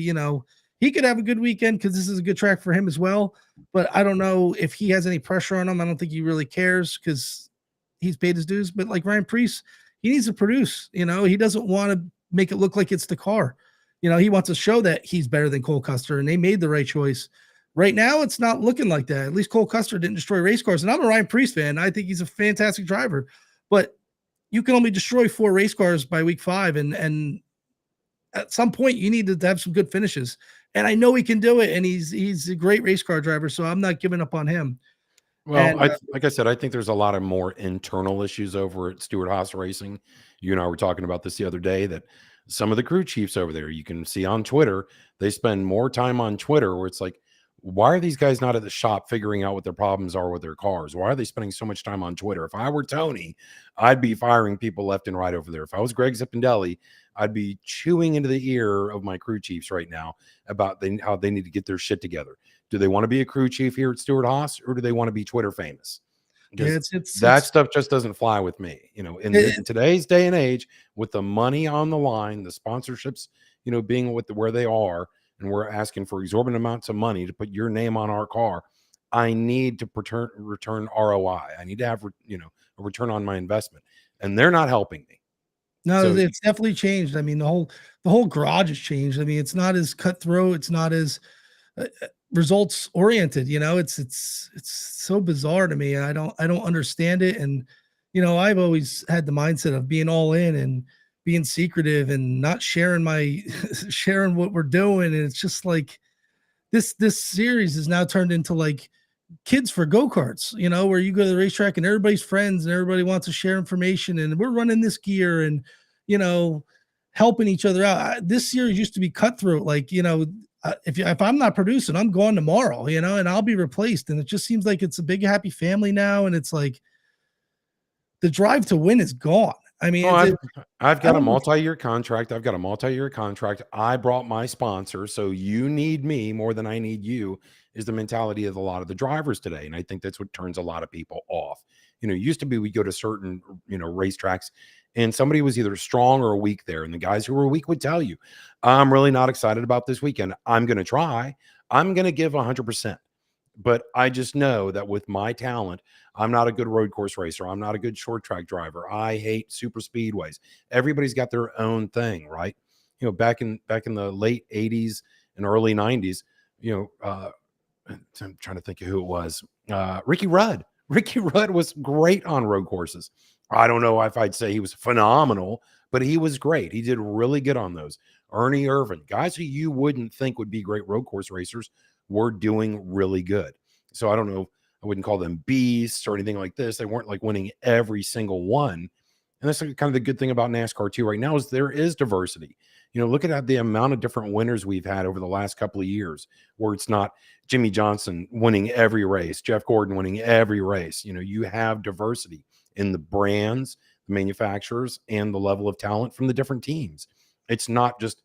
he could have a good weekend because this is a good track for him as well. But I don't know if he has any pressure on him. I don't think he really cares because he's paid his dues. But like Ryan Preece, he needs to produce. He doesn't want to make it look like it's the car. He wants to show that he's better than Cole Custer, and they made the right choice. Right now, it's not looking like that. At least Cole Custer didn't destroy race cars. And I'm a Ryan Preece fan. I think he's a fantastic driver. But you can only destroy 4 race cars by week 5. And at some point, you need to have some good finishes. And I know he can do it. And he's a great race car driver. So I'm not giving up on him. Well, like I said, I think there's a lot of more internal issues over at Stewart-Haas Racing. You and I were talking about this the other day, that some of the crew chiefs over there, you can see on Twitter, they spend more time on Twitter where it's like, why are these guys not at the shop figuring out what their problems are with their cars? Why are they spending so much time on Twitter? If I were Tony, I'd be firing people left and right over there. If I was Greg Zippindelli, I'd be chewing into the ear of my crew chiefs right now about how they need to get their shit together. Do they want to be a crew chief here at Stewart-Haas, or do they want to be Twitter famous? Because that stuff just doesn't fly with me. In today's day and age, with the money on the line, the sponsorships, being where they are, and we're asking for exorbitant amounts of money to put your name on our car, I need to return ROI. I need to have a return on my investment, and they're not helping me. No, so it's definitely changed. I mean, the whole garage has changed. I mean, it's not as cutthroat. It's not as results oriented. It's so bizarre to me. I don't understand it. And I've always had the mindset of being all in and being secretive and not sharing sharing what we're doing. And it's just like this series is now turned into like kids for go-karts, where you go to the racetrack and everybody's friends and everybody wants to share information, and we're running this gear and helping each other out. This series used to be cutthroat, like if I'm not producing, I'm gone tomorrow, and I'll be replaced. And it just seems like it's a big happy family now, and it's like the drive to win is gone. I mean, I've got a multi-year contract. I brought my sponsor, so you need me more than I need you, is the mentality of a lot of the drivers today. And I think that's what turns a lot of people off. Used to be we go to certain, racetracks, and somebody was either strong or weak there. And the guys who were weak would tell you, I'm really not excited about this weekend. I'm going to try. I'm going to give 100%. But I just know that with my talent, I'm not a good road course racer. I'm not a good short track driver. I hate super speedways. Everybody's got their own thing, right? Back in the late 80s and early 90s, I'm trying to think of who it was. Ricky Rudd. Ricky Rudd was great on road courses. I don't know if I'd say he was phenomenal, but he was great. He did really good on those. Ernie Irvin, guys who you wouldn't think would be great road course racers, were doing really good. So I don't know, I wouldn't call them beasts or anything like this. They weren't like winning every single one. And that's kind of the good thing about NASCAR too right now, is there is diversity. Look at the amount of different winners we've had over the last couple of years, where it's not Jimmy Johnson winning every race, Jeff Gordon winning every race. You have diversity in the brands, the manufacturers, and the level of talent from the different teams. It's not just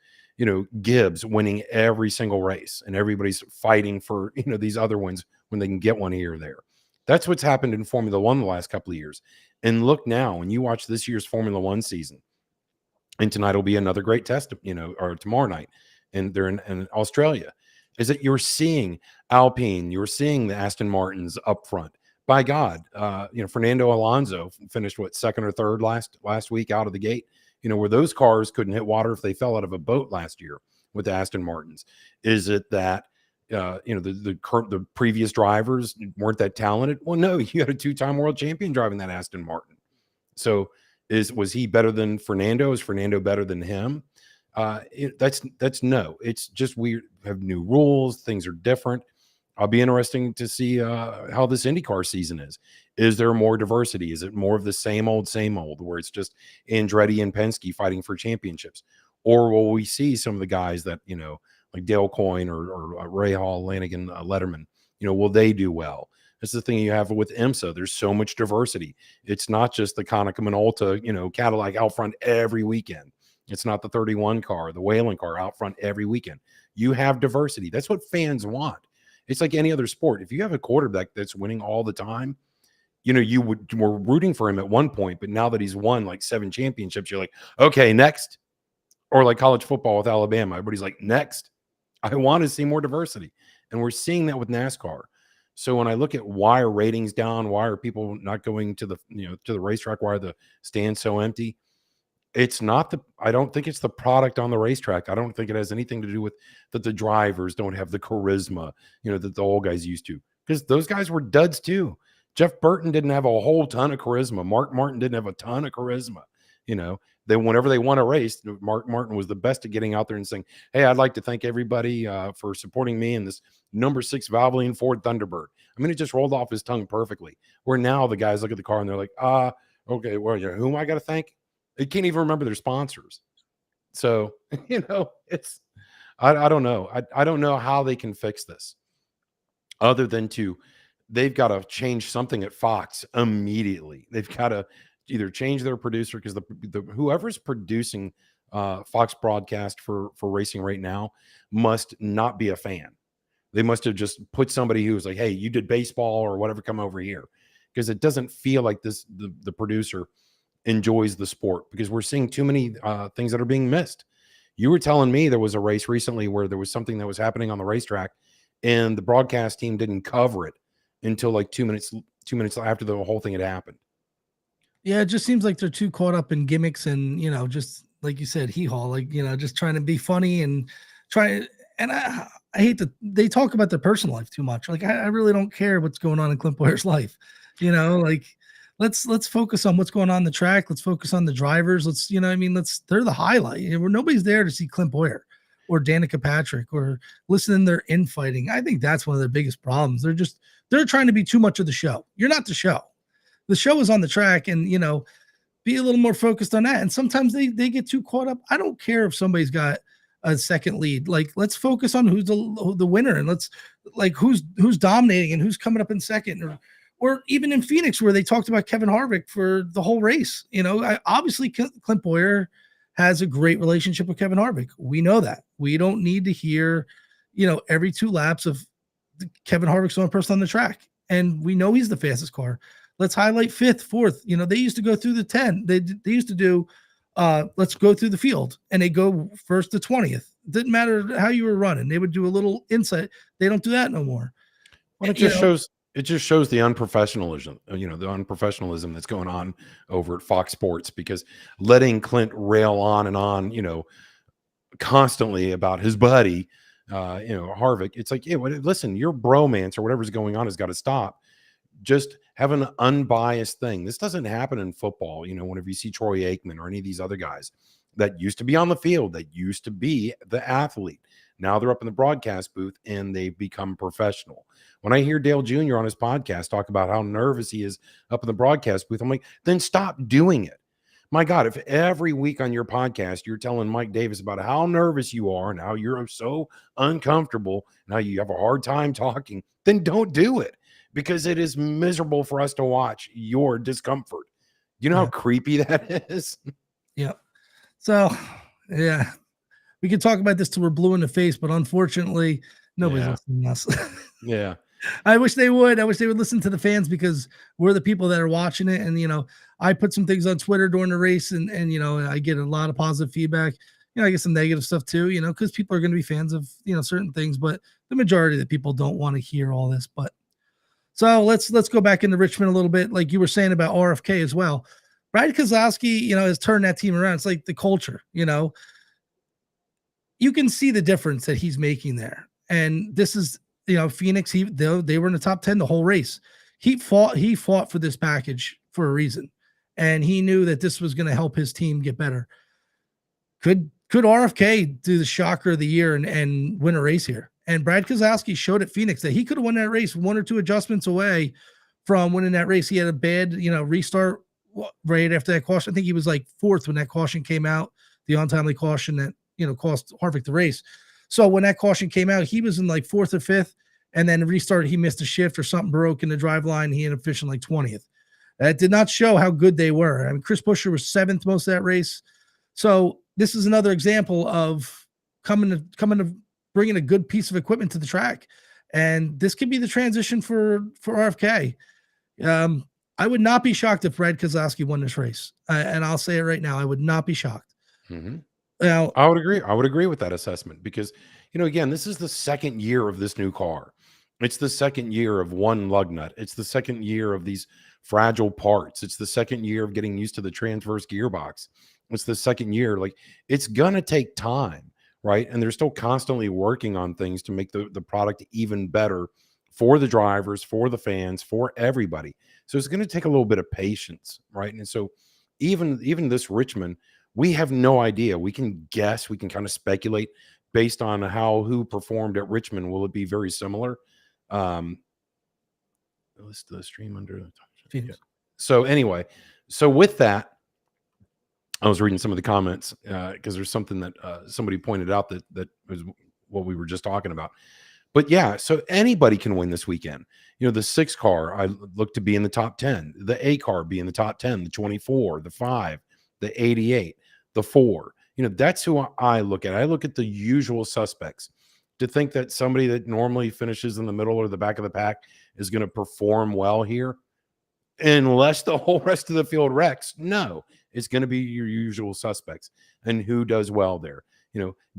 Gibbs winning every single race and everybody's fighting for, these other ones when they can get one here or there. That's what's happened in Formula One the last couple of years. And look now, when you watch this year's Formula One season, and tonight will be another great test, or tomorrow night, and they're in Australia, is that you're seeing Alpine, you're seeing the Aston Martins up front. By God, Fernando Alonso finished second or third last week out of the gate. Where those cars couldn't hit water if they fell out of a boat last year with the Aston Martins. Is it that the previous drivers weren't that talented? Well, no, you had a 2-time world champion driving that Aston Martin. So was he better than Fernando? Is Fernando better than him? That's no. It's just we have new rules. Things are different. I'll be interesting to see how this IndyCar season is. Is there more diversity? Is it more of the same old, where it's just Andretti and Penske fighting for championships? Or will we see some of the guys that, like Dale Coyne or Ray Hall, Lanigan, Letterman, will they do well? That's the thing you have with IMSA. There's so much diversity. It's not just the Konica Minolta, Cadillac out front every weekend. It's not the 31 car, the Whelen car out front every weekend. You have diversity. That's what fans want. It's like any other sport. If you have a quarterback that's winning all the time, you were rooting for him at one point, but now that he's won like 7 championships, you're like, okay, next. Or like college football with Alabama. Everybody's like, next. I want to see more diversity. And we're seeing that with NASCAR. So when I look at why are ratings down, why are people not going to the, to the racetrack, why are the stands so empty? I don't think it's the product on the racetrack. I don't think it has anything to do with that the drivers don't have the charisma, that the old guys used to, because those guys were duds too. Jeff Burton didn't have a whole ton of charisma. Mark Martin didn't have a ton of charisma. Whenever they won a race, Mark Martin was the best at getting out there and saying, hey, I'd like to thank everybody for supporting me in this number 6 Valvoline Ford Thunderbird. I mean, it just rolled off his tongue perfectly. Where now the guys look at the car and they're like, okay, well, who am I got to thank? They can't even remember their sponsors. So, it's, I don't know. I don't know how they can fix this other than they've got to change something at Fox immediately. They've got to either change their producer, because the whoever's producing Fox broadcast for racing right now must not be a fan. They must have just put somebody who's like, hey, you did baseball or whatever, come over here. Because it doesn't feel like the producer enjoys the sport, because we're seeing too many things that are being missed. You were telling me there was a race recently where there was something that was happening on the racetrack and the broadcast team didn't cover it until like 2 minutes after the whole thing had happened. Yeah, it just seems like they're too caught up in gimmicks and, just like you said, hee-haw, like, just trying to be funny and and I hate that they talk about their personal life too much. Like, I really don't care what's going on in Clint Boyer's life, like let's focus on what's going on the track. Let's focus on the drivers. They're the highlight. Nobody's there to see Clint Boyer or Danica Patrick or listen to their infighting. I think that's one of their biggest problems. They're trying to be too much of the show. You're not the show. The show is on the track, and be a little more focused on that. And sometimes they get too caught up. I don't care if somebody's got a second lead. Like, let's focus on who's the winner, and let's who's dominating and who's coming up in second, or even in Phoenix where they talked about Kevin Harvick for the whole race. Obviously Clint Boyer has a great relationship with Kevin Harvick. We know that. We don't need to hear, every 2 laps of Kevin Harvick's the only person on the track, and we know he's the fastest car. Let's highlight 5th, 4th. They used to go through the 10. They used to do, let's go through the field, and they go 1st to 20th. Didn't matter how you were running. They would do a little insight. They don't do that no more. Well, it just shows the unprofessionalism, the unprofessionalism that's going on over at Fox Sports, because letting Clint rail on and on, constantly about his buddy, Harvick. It's like, yeah, listen, your bromance or whatever's going on has got to stop. Just have an unbiased thing. This doesn't happen in football. Whenever you see Troy Aikman or any of these other guys that used to be on the field, that used to be the athlete, now they're up in the broadcast booth and they've become professional. When I hear Dale Jr. on his podcast talk about how nervous he is up in the broadcast booth, I'm like, then stop doing it. My God, if every week on your podcast you're telling Mike Davis about how nervous you are and how you're so uncomfortable and how you have a hard time talking, then don't do it, because it is miserable for us to watch your discomfort. You know how creepy that is? Yeah. So, yeah, we can talk about this till we're blue in the face, but unfortunately, nobody's listening to us. Yeah. I wish they would. I wish they would listen to the fans, because we're the people that are watching it. And, I put some things on Twitter during the race, and I get a lot of positive feedback. I get some negative stuff too, because people are going to be fans of, certain things, but the majority of the people don't want to hear all this. But so let's go back into Richmond a little bit. Like you were saying about RFK as well. Brad Keselowski, has turned that team around. It's like the culture, you can see the difference that he's making there. And this is, Phoenix, they were in the top 10 the whole race. He fought for this package for a reason. And he knew that this was going to help his team get better. Could Could RFK do the shocker of the year and win a race here? And Brad Keselowski showed at Phoenix that he could have won that race, one or two adjustments away from winning that race. He had a bad, restart right after that caution. I think he was like fourth when that caution came out, the untimely caution that, cost Harvick the race. So when that caution came out, he was in like fourth or fifth, and then restarted. He missed a shift or something broke in the drive line. He ended up finishing like 20th. That did not show how good they were. I mean, Chris Buescher was seventh most of that race. So this is another example of coming to bringing a good piece of equipment to the track, and this could be the transition for RFK. I would not be shocked if Brad Keselowski won this race, and I'll say it right now. I would not be shocked. Mm-hmm. Now, I would agree. I would agree with that assessment because, again, this is the second year of this new car. It's the second year of one lug nut. It's the second year of these fragile parts. It's the second year of getting used to the transverse gearbox. It's the second year. Like, it's gonna take time, right? And they're still constantly working on things to make the product even better for the drivers, for the fans, for everybody. So it's gonna take a little bit of patience, right? And so even this Richmond, we have no idea. We can guess, we can kind of speculate based on who performed at Richmond. Will it be very similar? List the stream under. Yeah. So anyway, so with that, I was reading some of the comments because there's something that somebody pointed out that was what we were just talking about. But yeah, so anybody can win this weekend. The 6 car, I look to be in the top 10. The 8 car be in the top 10. The 24, the 5, the 88, the 4. That's who I look at. I look at the usual suspects. To think that somebody that normally finishes in the middle or the back of the pack is going to perform well here, unless the whole rest of the field wrecks. No, it's going to be your usual suspects. And who does well there?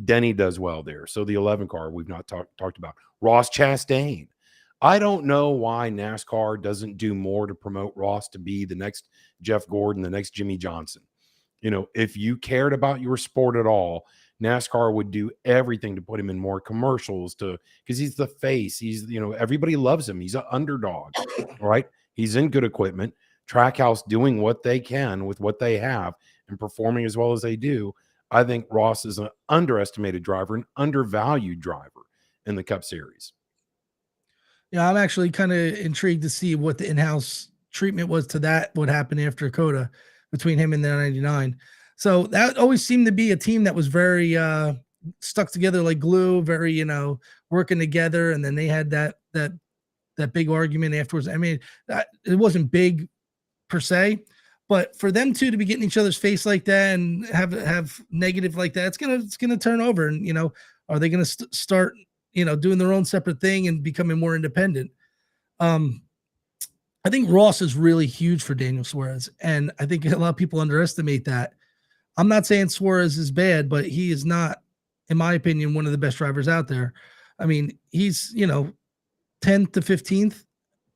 Denny does well there. So the 11 car we've not talked about. Ross Chastain. I don't know why NASCAR doesn't do more to promote Ross to be the next Jeff Gordon, the next Jimmy Johnson. If you cared about your sport at all, NASCAR would do everything to put him in more commercials because he's the face. He's, everybody loves him. He's an underdog, right? He's in good equipment. Trackhouse doing what they can with what they have and performing as well as they do. I think Ross is an underestimated driver, an undervalued driver in the Cup Series. Yeah, I'm actually kind of intrigued to see what the in-house treatment was to that, what happened after COTA between him and the 99. So that always seemed to be a team that was very stuck together like glue, very, working together. And then they had that big argument afterwards. I mean, it wasn't big per se, but for them two to be getting each other's face like that and have negative like that, it's gonna turn over. And are they gonna start doing their own separate thing and becoming more independent? I think Ross is really huge for Daniel Suarez, and I think a lot of people underestimate that. I'm not saying Suarez is bad, but he is not, in my opinion, one of the best drivers out there. I mean, he's 10th to 15th,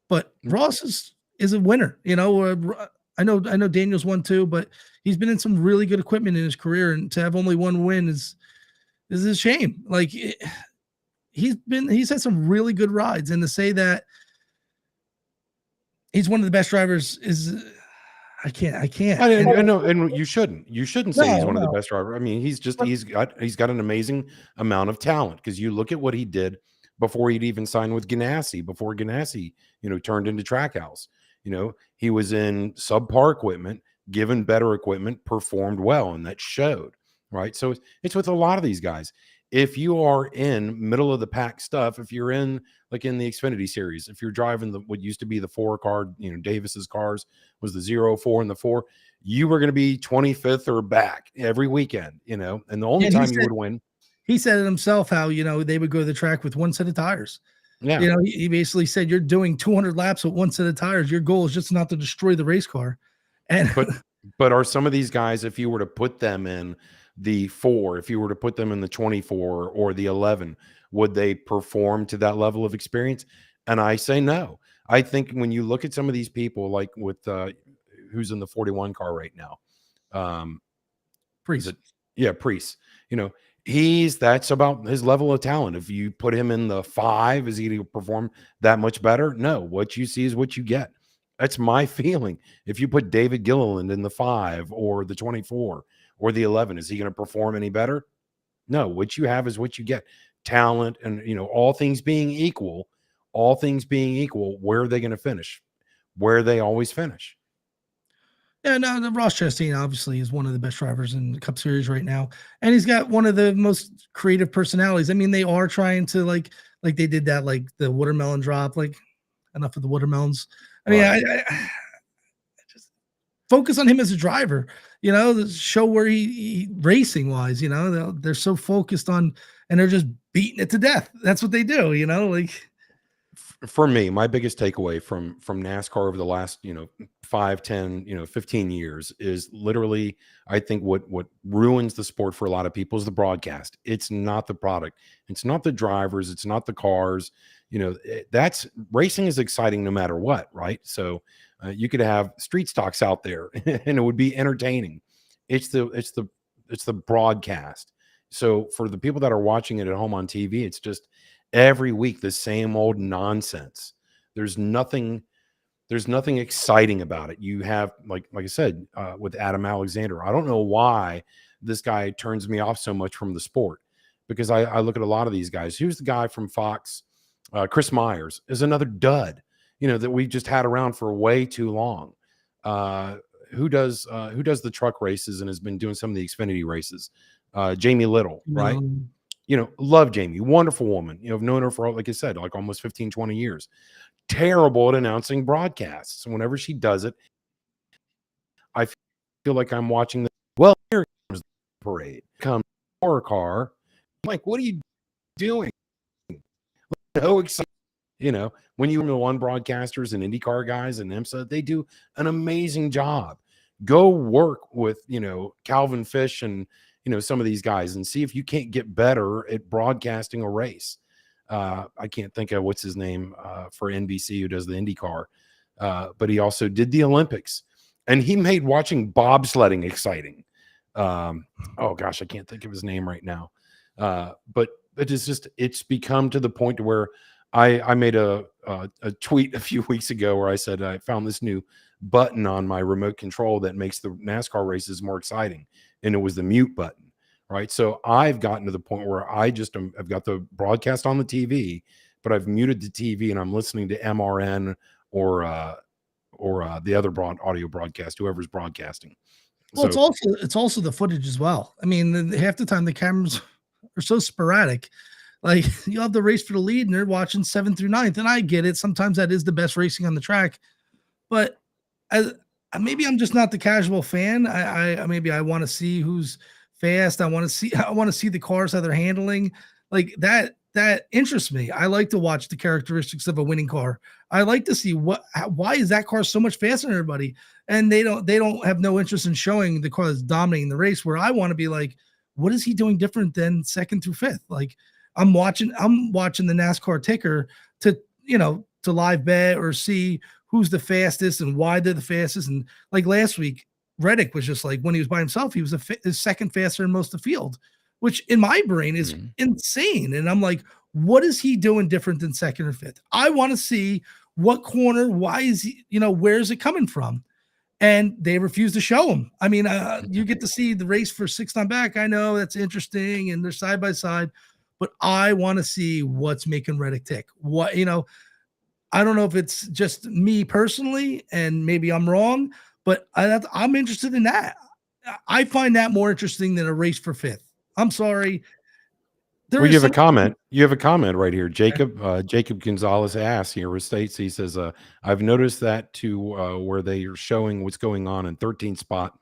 but Ross is a winner. I know Daniel's won too, but he's been in some really good equipment in his career, and to have only one win is a shame. Like he's had some really good rides, and to say that he's one of the best drivers is I can't. I know, and you shouldn't say he's one of the No. best drivers. I mean, he's got an amazing amount of talent because you look at what he did before he'd even signed with Ganassi, before Ganassi, turned into Trackhouse. He was in subpar equipment, given better equipment, performed well, and that showed, right? So it's with a lot of these guys. If you are in middle of the pack stuff, if you're in like in the Xfinity series, if you're driving what used to be the 4 car, Davis's cars was the 0, 4, and the 4, you were going to be 25th or back every weekend, and the only time you would win. He said it himself how, they would go to the track with one set of tires. Yeah. He basically said, you're doing 200 laps with one set of tires. Your goal is just not to destroy the race car. And but are some of these guys, if you were to put them in the 4, if you were to put them in the 24 or the 11, would they perform to that level of experience? And I say no. I think when you look at some of these people, like with who's in the 41 car right now, Priest. Priest. That's about his level of talent. If you put him in the 5, is he going to perform that much better? No. What you see is what you get. That's my feeling. If you put David Gilliland in the 5 or the 24 or the 11, is he going to perform any better? No, what you have is what you get. Talent and, all things being equal, where are they going to finish? Where they always finish. Yeah, no, the Ross Chastain obviously is one of the best drivers in the Cup Series right now, and he's got one of the most creative personalities. I mean, they are trying to like they did that like the watermelon drop. Like enough of the watermelons. I mean, Right. I just focus on him as a driver. Show where he racing wise. They're so focused on and they're just beating it to death. That's what they do. Like For me, my biggest takeaway from NASCAR over the last 5, 10, 15 years is literally, I think what ruins the sport for a lot of people is the broadcast. It's not the product, it's not the drivers, it's not the cars. That's racing is exciting no matter what, right? So you could have street stocks out there and it would be entertaining. It's the broadcast. So for the people that are watching it at home on TV, it's just every week the same old nonsense. There's nothing exciting about it. You have like I said, with Adam Alexander, I don't know why this guy turns me off so much from the sport, because I look at a lot of these guys. Who's the guy from Fox? Chris Myers is another dud, that we just had around for way too long. Who does the truck races and has been doing some of the Xfinity races? Jamie Little, right? Love Jamie, wonderful woman. I've known her for, like I said, like almost 15, 20 years. Terrible at announcing broadcasts. Whenever she does it, I feel like I'm watching well, here comes the parade. Come horror car. I'm like, what are you doing? No excitement. When you one broadcasters and IndyCar guys and IMSA, they do an amazing job. Go work with, Calvin Fish and, some of these guys and see if you can't get better at broadcasting a race. I can't think of what's his name for NBC who does the IndyCar, but he also did the Olympics, and he made watching bobsledding exciting. Oh gosh, I can't think of his name right now. But it's become to the point to where I made a tweet a few weeks ago where I said I found this new button on my remote control that makes the NASCAR races more exciting, and it was the mute button, right? So I've gotten to the point where I've got the broadcast on the TV, but I've muted the TV and I'm listening to MRN or the other audio broadcast, whoever's broadcasting. well, So it's also the footage as well. I mean, half the time the cameras are so sporadic. Like you have the race for the lead and they're watching 7th through 9th. And I get it. Sometimes that is the best racing on the track, but maybe I'm just not the casual fan. I maybe I want to see who's fast. I want to see the cars, how they're handling like that. That interests me. I like to watch the characteristics of a winning car. I like to see why is that car so much faster than everybody? And they don't have no interest in showing the car that's dominating the race, where I want to be like, what is he doing different than 2nd through 5th? Like I'm watching the NASCAR ticker to live bet or see who's the fastest and why they're the fastest. And like last week, Reddick was just like, when he was by himself, he was the second faster in most of the field, which in my brain is insane. And I'm like, what is he doing different than 2nd or 5th? I want to see what corner, why is he, where is it coming from? And they refuse to show him. I mean, you get to see the race for 6th on back. I know that's interesting and they're side by side, but I want to see what's making Reddick tick. I don't know if it's just me personally, and maybe I'm wrong, but I'm interested in that. I find that more interesting than a race for 5th. I'm sorry. You have a comment. You have a comment right here. Jacob Gonzalez asks here, states, he says, I've noticed that too, where they are showing what's going on in 13th spot.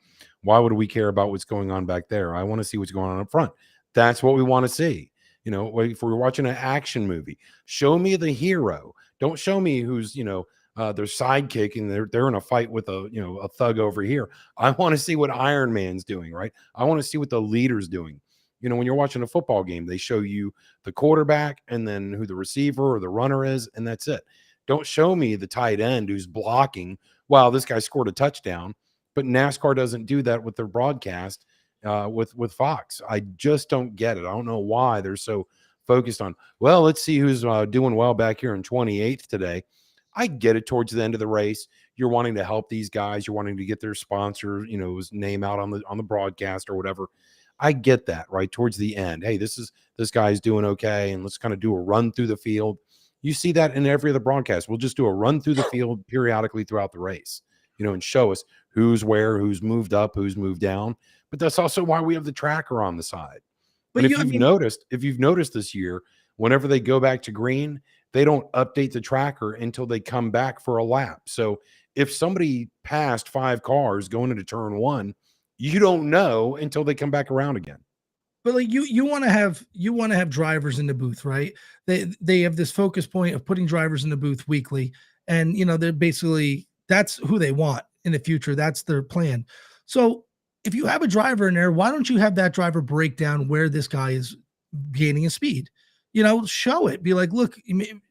Why would we care about what's going on back there? I want to see what's going on up front. That's what we want to see. If we're watching an action movie, show me the hero. Don't show me who's, their sidekick and they're in a fight with a thug over here. I want to see what Iron Man's doing, right? I want to see what the leader's doing. When you're watching a football game, they show you the quarterback and then who the receiver or the runner is, and that's it. Don't show me the tight end who's blocking. Wow, this guy scored a touchdown. But NASCAR doesn't do that with their broadcast with Fox. I just don't get it. I don't know why they're so focused on, let's see who's doing well back here in 28th today. I get it towards the end of the race. you're wanting to help these guys, you're wanting to get their sponsor, his name out on the broadcast or whatever. I get that, right? Towards the end, hey, this guy's doing okay, and let's kind of do a run through the field. You see that in every other broadcast. We'll just do a run through the field periodically throughout the race, and show us who's where, who's moved up, who's moved down. But that's also why we have the tracker on the side. But And you, I mean, if you've noticed this year, whenever they go back to green, they don't update the tracker until they come back for a lap. So if somebody passed 5 cars going into turn 1, you don't know until they come back around again. but like you want to have drivers in the booth, right? They have this focus point of putting drivers in the booth weekly, and they're basically, that's who they want in the future. That's their plan. So if you have a driver in there, why don't you have that driver break down where this guy is gaining a speed? Show it. Be like, look,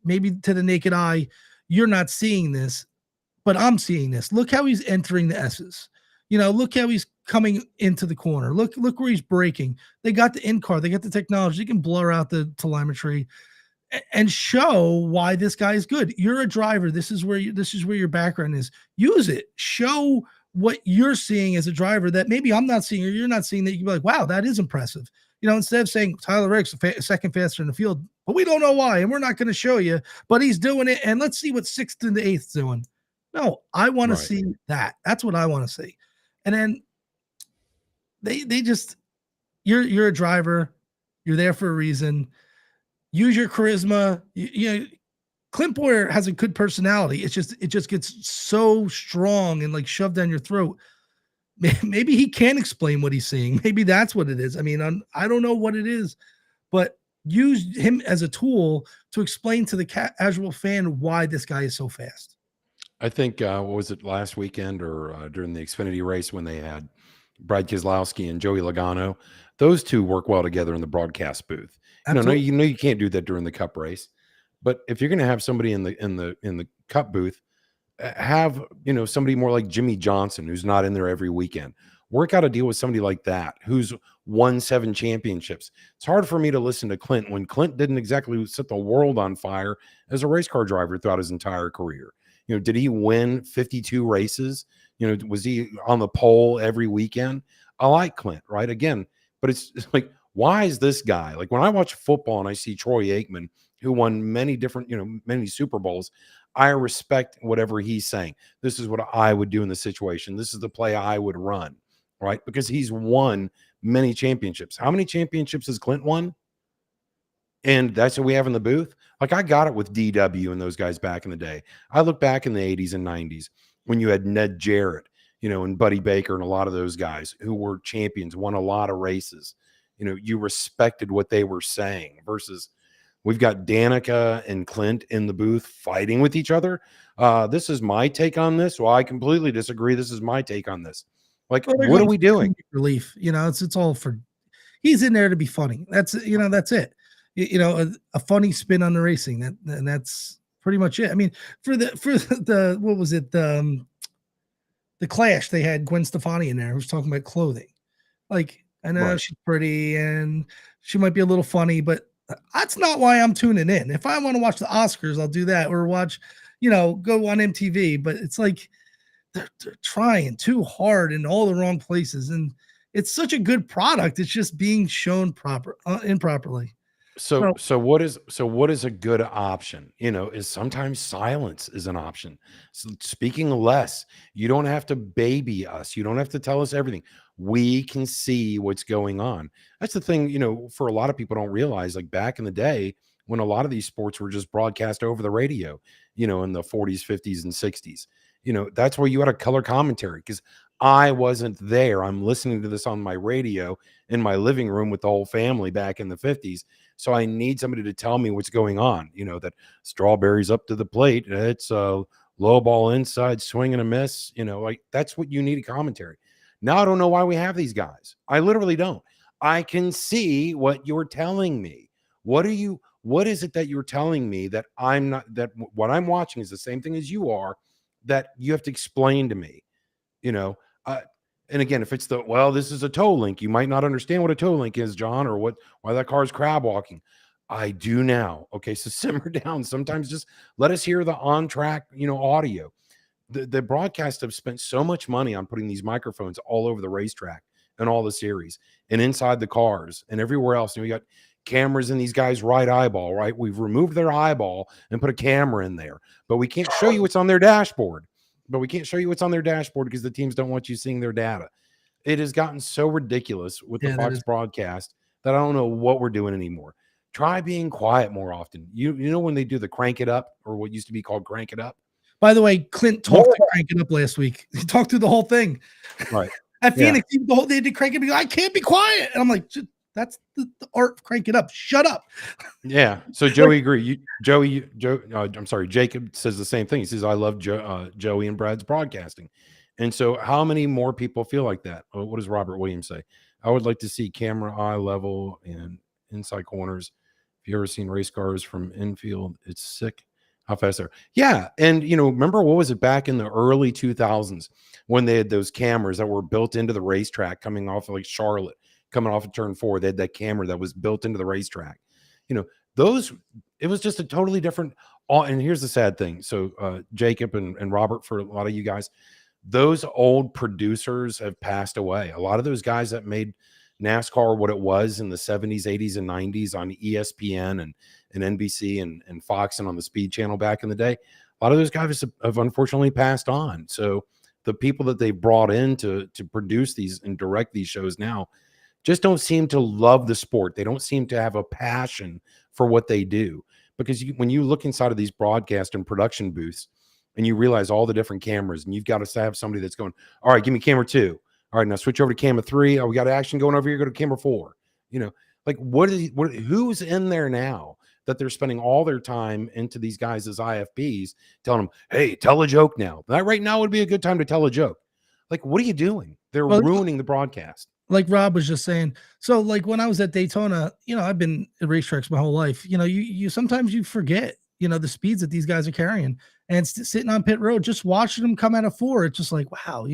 maybe to the naked eye, you're not seeing this, but I'm seeing this. Look how he's entering the S's. Look how he's coming into the corner. Look where he's braking. They got the in-car. They got the technology. You can blur out the telemetry and show why this guy is good. You're a driver. This is where your background is. Use it. Show what you're seeing as a driver that maybe I'm not seeing or you're not seeing, that you can be like, wow, that is impressive. Instead of saying Tyler Rick's second faster in the field, but we don't know why, and we're not going to show you, but he's doing it, and let's see what 6th and the 8th doing. No, I want to see that. That's what I want to see. And then they just, you're a driver. You're there for a reason. Use your charisma. Clint Boyer has a good personality. It just gets so strong and like shoved down your throat. Maybe he can't explain what he's seeing. Maybe that's what it is. I mean, I don't know what it is, but use him as a tool to explain to the casual fan why this guy is so fast. I think, what was it, last weekend or during the Xfinity race when they had Brad Keselowski and Joey Logano? Those two work well together in the broadcast booth. Absolutely. You can't do that during the Cup race, but if you're going to have somebody in the Cup booth, have somebody more like Jimmy Johnson, who's not in there every weekend. Work out a deal with somebody like that who's won 7 championships. It's hard for me to listen to Clint when Clint didn't exactly set the world on fire as a race car driver throughout his entire career. Did he win 52 races? Was he on the pole every weekend? I like Clint, right? Again, but it's like, why is this guy, like, when I watch football and I see Troy Aikman, who won many different, many Super Bowls, I respect whatever he's saying. This is what I would do in the situation. This is the play I would run, right? Because he's won many championships. How many championships has Clint won? And that's what we have in the booth. Like, I got it with DW and those guys back in the day. I look back in the 80s and 90s when you had Ned Jarrett, and Buddy Baker and a lot of those guys who were champions, won a lot of races. You respected what they were saying versus we've got Danica and Clint in the booth fighting with each other. This is my take on this. Well, I completely disagree. This is my take on this. Like, what are we doing? Relief. It's all for, he's in there to be funny. That's it. A funny spin on the racing. And that's pretty much it. I mean, for the what was it? The Clash, they had Gwen Stefani in there who was talking about clothing. Like, I know she's pretty and she might be a little funny, but that's not why I'm tuning in. If I want to watch the Oscars, I'll do that, or watch, go on MTV. But it's like they're trying too hard in all the wrong places, and it's such a good product. It's just being shown improperly. So what is a good option? Is sometimes silence is an option. So speaking less. You don't have to baby us. You don't have to tell us everything. We can see what's going on. That's the thing, for a lot of people don't realize, like back in the day when a lot of these sports were just broadcast over the radio, in the 40s, 50s, and 60s, that's where you had a color commentary because I wasn't there. I'm listening to this on my radio in my living room with the whole family back in the 50s. So I need somebody to tell me what's going on. That Strawberry's up to the plate. It's a low ball inside, swing and a miss. Like that's what you need a commentary. Now I don't know why we have these guys. I literally don't. I can see what you're telling me. What is it that you're telling me that I'm not, that what I'm watching is the same thing as you are, that you have to explain to me, and again, if it's this is a toe link, you might not understand what a toe link is, John, or why that car is crab walking. I do now. Okay. So simmer down. Sometimes just let us hear the on track, audio. the broadcasts have spent so much money on putting these microphones all over the racetrack and all the series and inside the cars and everywhere else. And we got cameras in these guys' right eyeball, right? We've removed their eyeball and put a camera in there, but we can't show you what's on their dashboard. But we can't show you what's on their dashboard because the teams don't want you seeing their data. It has gotten so ridiculous with the Fox broadcast that I don't know what we're doing anymore. Try being quiet more often. You know when they do the crank it up, or what used to be called crank it up? By the way, Clint talked to Crank It Up last week. He talked through the whole thing. Right. At Phoenix, the whole day did Crank It Up. I can't be quiet. And I'm like, that's the art of Crank It Up. Shut up. Yeah. So Joey agree. I'm sorry. Jacob says the same thing. He says, I love Joey and Brad's broadcasting. And so how many more people feel like that? What does Robert Williams say? I would like to see camera eye level and inside corners. If you ever seen race cars from infield, it's sick how fast they're. Yeah. And, remember, what was it back in the early 2000s when they had those cameras that were built into the racetrack coming off of like Charlotte, coming off of turn 4, they had that camera that was built into the racetrack. Those, it was just a totally different. And here's the sad thing. So Jacob and Robert, for a lot of you guys, those old producers have passed away. A lot of those guys that made NASCAR what it was in the 70s, 80s, and 90s on ESPN and NBC and Fox and on the Speed Channel back in the day, a lot of those guys have unfortunately passed on. So the people that they brought in to produce these and direct these shows now just don't seem to love the sport. They don't seem to have a passion for what they do. Because when you look inside of these broadcast and production booths and you realize all the different cameras, and you've got to have somebody that's going, all right, give me camera 2. All right, now switch over to camera 3. Oh, we got action going over here. Go to camera 4. Like who's in there now that they're spending all their time into these guys as IFBs, telling them, hey, tell a joke now. That right now would be a good time to tell a joke. Like, what are you doing? They're ruining the broadcast. Like Rob was just saying. So like when I was at Daytona, I've been at racetracks my whole life. You sometimes you forget, the speeds that these guys are carrying, and sitting on pit road, just watching them come out of 4. It's just like, wow,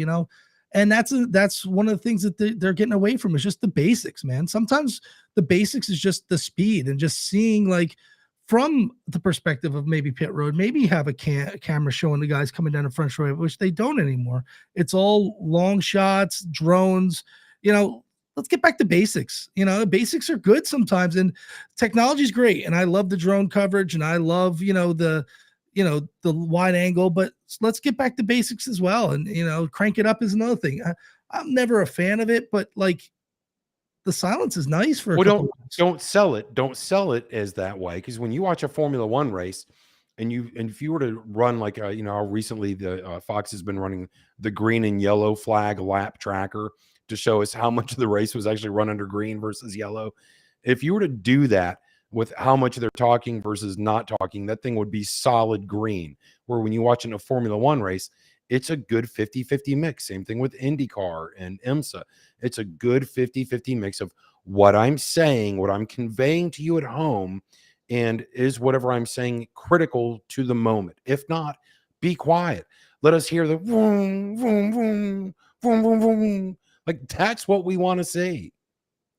and that's one of the things that they're getting away from, is just the basics, man. Sometimes the basics is just the speed and just seeing, like, from the perspective of maybe pit road, maybe have a camera showing the guys coming down the front straight, which they don't anymore. It's all long shots, drones, let's get back to basics. Basics are good sometimes, and technology is great. And I love the drone coverage, and I love, the wide angle, but let's get back to basics as well. And, crank it up is another thing. I'm never a fan of it, but like the silence is nice for a couple don't sell it as that way. Because when you watch a Formula One race and if you were to run like, recently the Fox has been running the green and yellow flag lap tracker to show us how much of the race was actually run under green versus yellow. If you were to do that with how much they're talking versus not talking, that thing would be solid green. Where when you watch in a Formula One race, it's a good 50-50 mix. Same thing with IndyCar and IMSA. It's a good 50-50 mix of what I'm saying, what I'm conveying to you at home, and is whatever I'm saying critical to the moment. If not, be quiet. Let us hear the vroom, vroom, vroom, vroom, vroom, vroom. Like, that's what we want to see.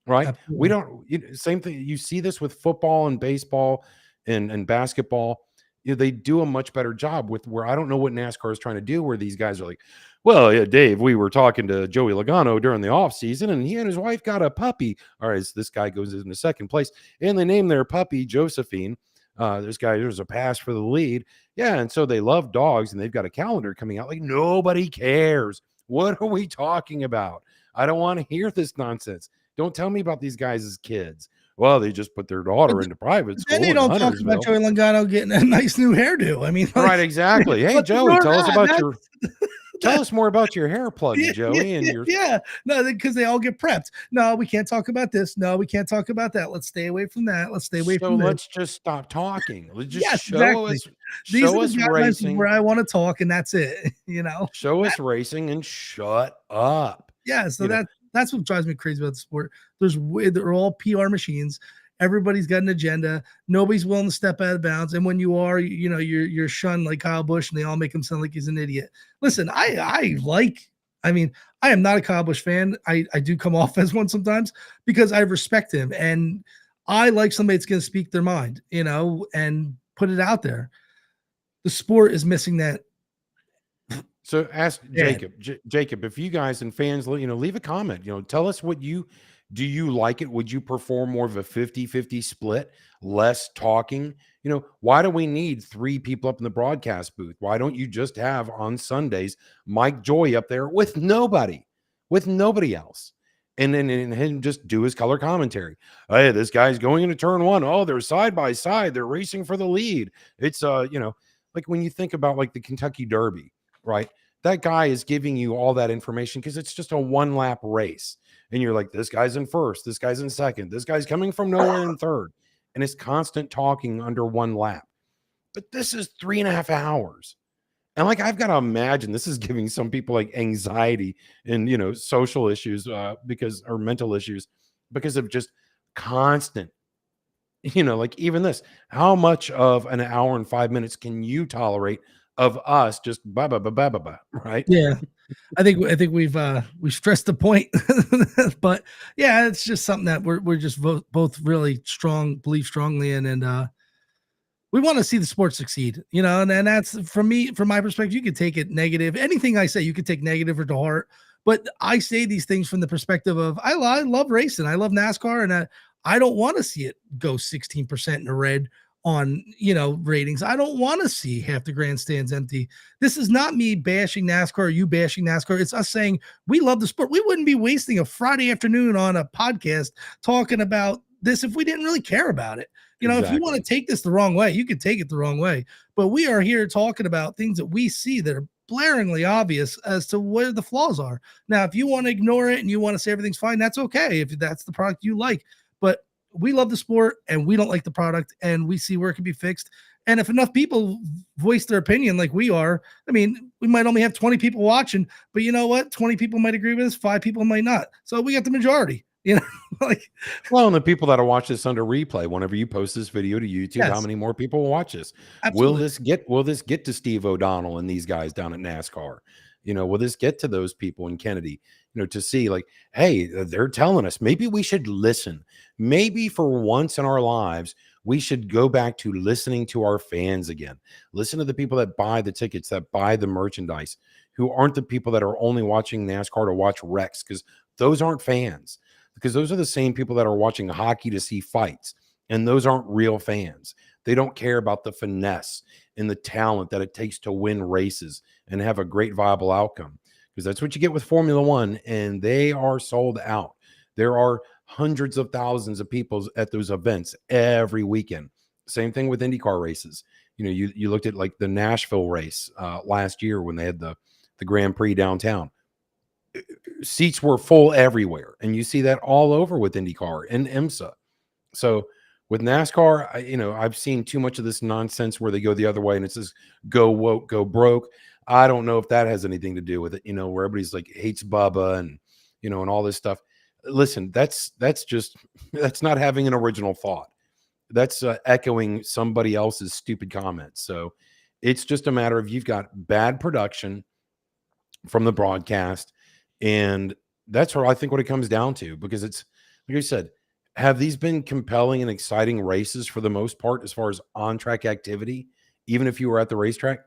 Right. Absolutely. We don't, same thing. You see this with football and baseball and basketball. They do a much better job with, where I don't know what NASCAR is trying to do, where these guys are like, well, yeah, Dave, we were talking to Joey Logano during the off season, and he and his wife got a puppy. All right. So this guy goes into second place, and they name their puppy Josephine. There's a pass for the lead. Yeah. And so they love dogs, and they've got a calendar coming out. Like, nobody cares. What are we talking about? I don't want to hear this nonsense. Don't tell me about these guys as kids. Well, they just put their daughter into private school. Then they don't talk about Joey Logano getting a nice new hairdo. I mean, right, exactly. Hey, Joey, tell us more about your hair plug, Joey. And your no, because they all get prepped. No, we can't talk about this. No, we can't talk about that. Let's stay away from that. Let's stay away from this. Let's just stop talking. Let's just show us racing where I want to talk, and that's it. Show us racing and shut up. Yeah, so that's what drives me crazy about the sport. They're all PR machines. Everybody's got an agenda. Nobody's willing to step out of bounds. And when you are, you're shunned like Kyle Busch, and they all make him sound like he's an idiot. Listen, I am not a Kyle Busch fan. I do come off as one sometimes because I respect him, and I like somebody that's going to speak their mind, and put it out there. The sport is missing that So ask Yeah. Jacob. Jacob, if you guys and fans, leave a comment. Tell us what you do. You like it? Would you prefer more of a 50-50 split, less talking? Why do we need three people up in the broadcast booth? Why don't you just have on Sundays Mike Joy up there with nobody else? And him just do his color commentary. Hey, this guy's going into turn one. Oh, they're side by side. They're racing for the lead. It's like when you think about like the Kentucky Derby, right? That guy is giving you all that information because it's just a one lap race. And you're like, this guy's in first, this guy's in second, this guy's coming from nowhere in third. And it's constant talking under one lap. But this is 3.5 hours. And like, I've got to imagine this is giving some people like anxiety and, social issues or mental issues because of just constant, like even this, how much of an hour and 5 minutes can you tolerate of us just blah, blah, blah, blah, blah, blah, right? Yeah. I think we've stressed the point, but yeah, it's just something that we're just both really believe strongly in, and we want to see the sport succeed, and that's from my perspective. You could take it negative. Anything I say, you could take negative or to heart, but I say these things from the perspective of I love racing. I love NASCAR, and I don't want to see it go 16% in the red on ratings. I don't want to see half the grandstands empty. This is not me bashing NASCAR or you bashing NASCAR. It's us saying we love the sport. We wouldn't be wasting a Friday afternoon on a podcast talking about this if we didn't really care about it. If you want to take this the wrong way, you can take it the wrong way. But we are here talking about things that we see that are blaringly obvious as to where the flaws are. Now, if you want to ignore it and you want to say everything's fine, that's okay if that's the product you like. But we love the sport and we don't like the product and we see where it can be fixed. And if enough people voice their opinion like we are, I mean, we might only have 20 people watching, but you know what? 20 people might agree with us, 5 people might not. So we got the majority. Like, well, and the people that'll watch this under replay, whenever you post this video to YouTube, yes, how many more people will watch this? absolutely. Will this get to Steve O'Donnell and these guys down at NASCAR? Will this get to those people in Kennedy, to see like, hey, they're telling us maybe we should listen. Maybe for once in our lives, we should go back to listening to our fans again. Listen to the people that buy the tickets, that buy the merchandise, who aren't the people that are only watching NASCAR to watch wrecks, because those aren't fans. Because those are the same people that are watching hockey to see fights, and those aren't real fans. They don't care about the finesse and the talent that it takes to win races and have a great viable outcome, because that's what you get with Formula One, and they are sold out. There are hundreds of thousands of people at those events every weekend. Same thing with IndyCar races. You looked at like the Nashville race last year when they had the Grand Prix downtown. Seats were full everywhere, and you see that all over with IndyCar and IMSA. So with NASCAR, I've seen too much of this nonsense where they go the other way and it says go woke, go broke. I don't know if that has anything to do with it, where everybody's like hates Bubba and and all this stuff. Listen, that's not having an original thought. That's echoing somebody else's stupid comments. So it's just a matter of you've got bad production from the broadcast. And that's what I think what it comes down to, because it's like I said, have these been compelling and exciting races for the most part as far as on-track activity, even if you were at the racetrack?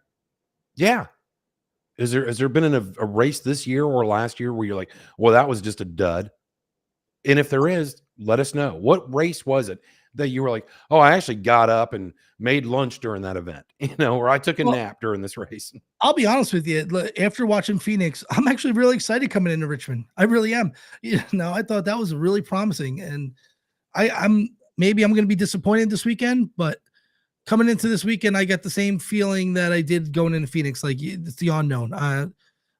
Yeah. Has there been a race this year or last year where you're like, well, that was just a dud? And if there is, let us know. What race was it that you were like, oh, I actually got up and made lunch during that event, or I took a nap during this race? I'll be honest with you. After watching Phoenix, I'm actually really excited coming into Richmond. I really am. I thought that was really promising, and I'm going to be disappointed this weekend, but coming into this weekend, I got the same feeling that I did going into Phoenix. Like, it's the unknown.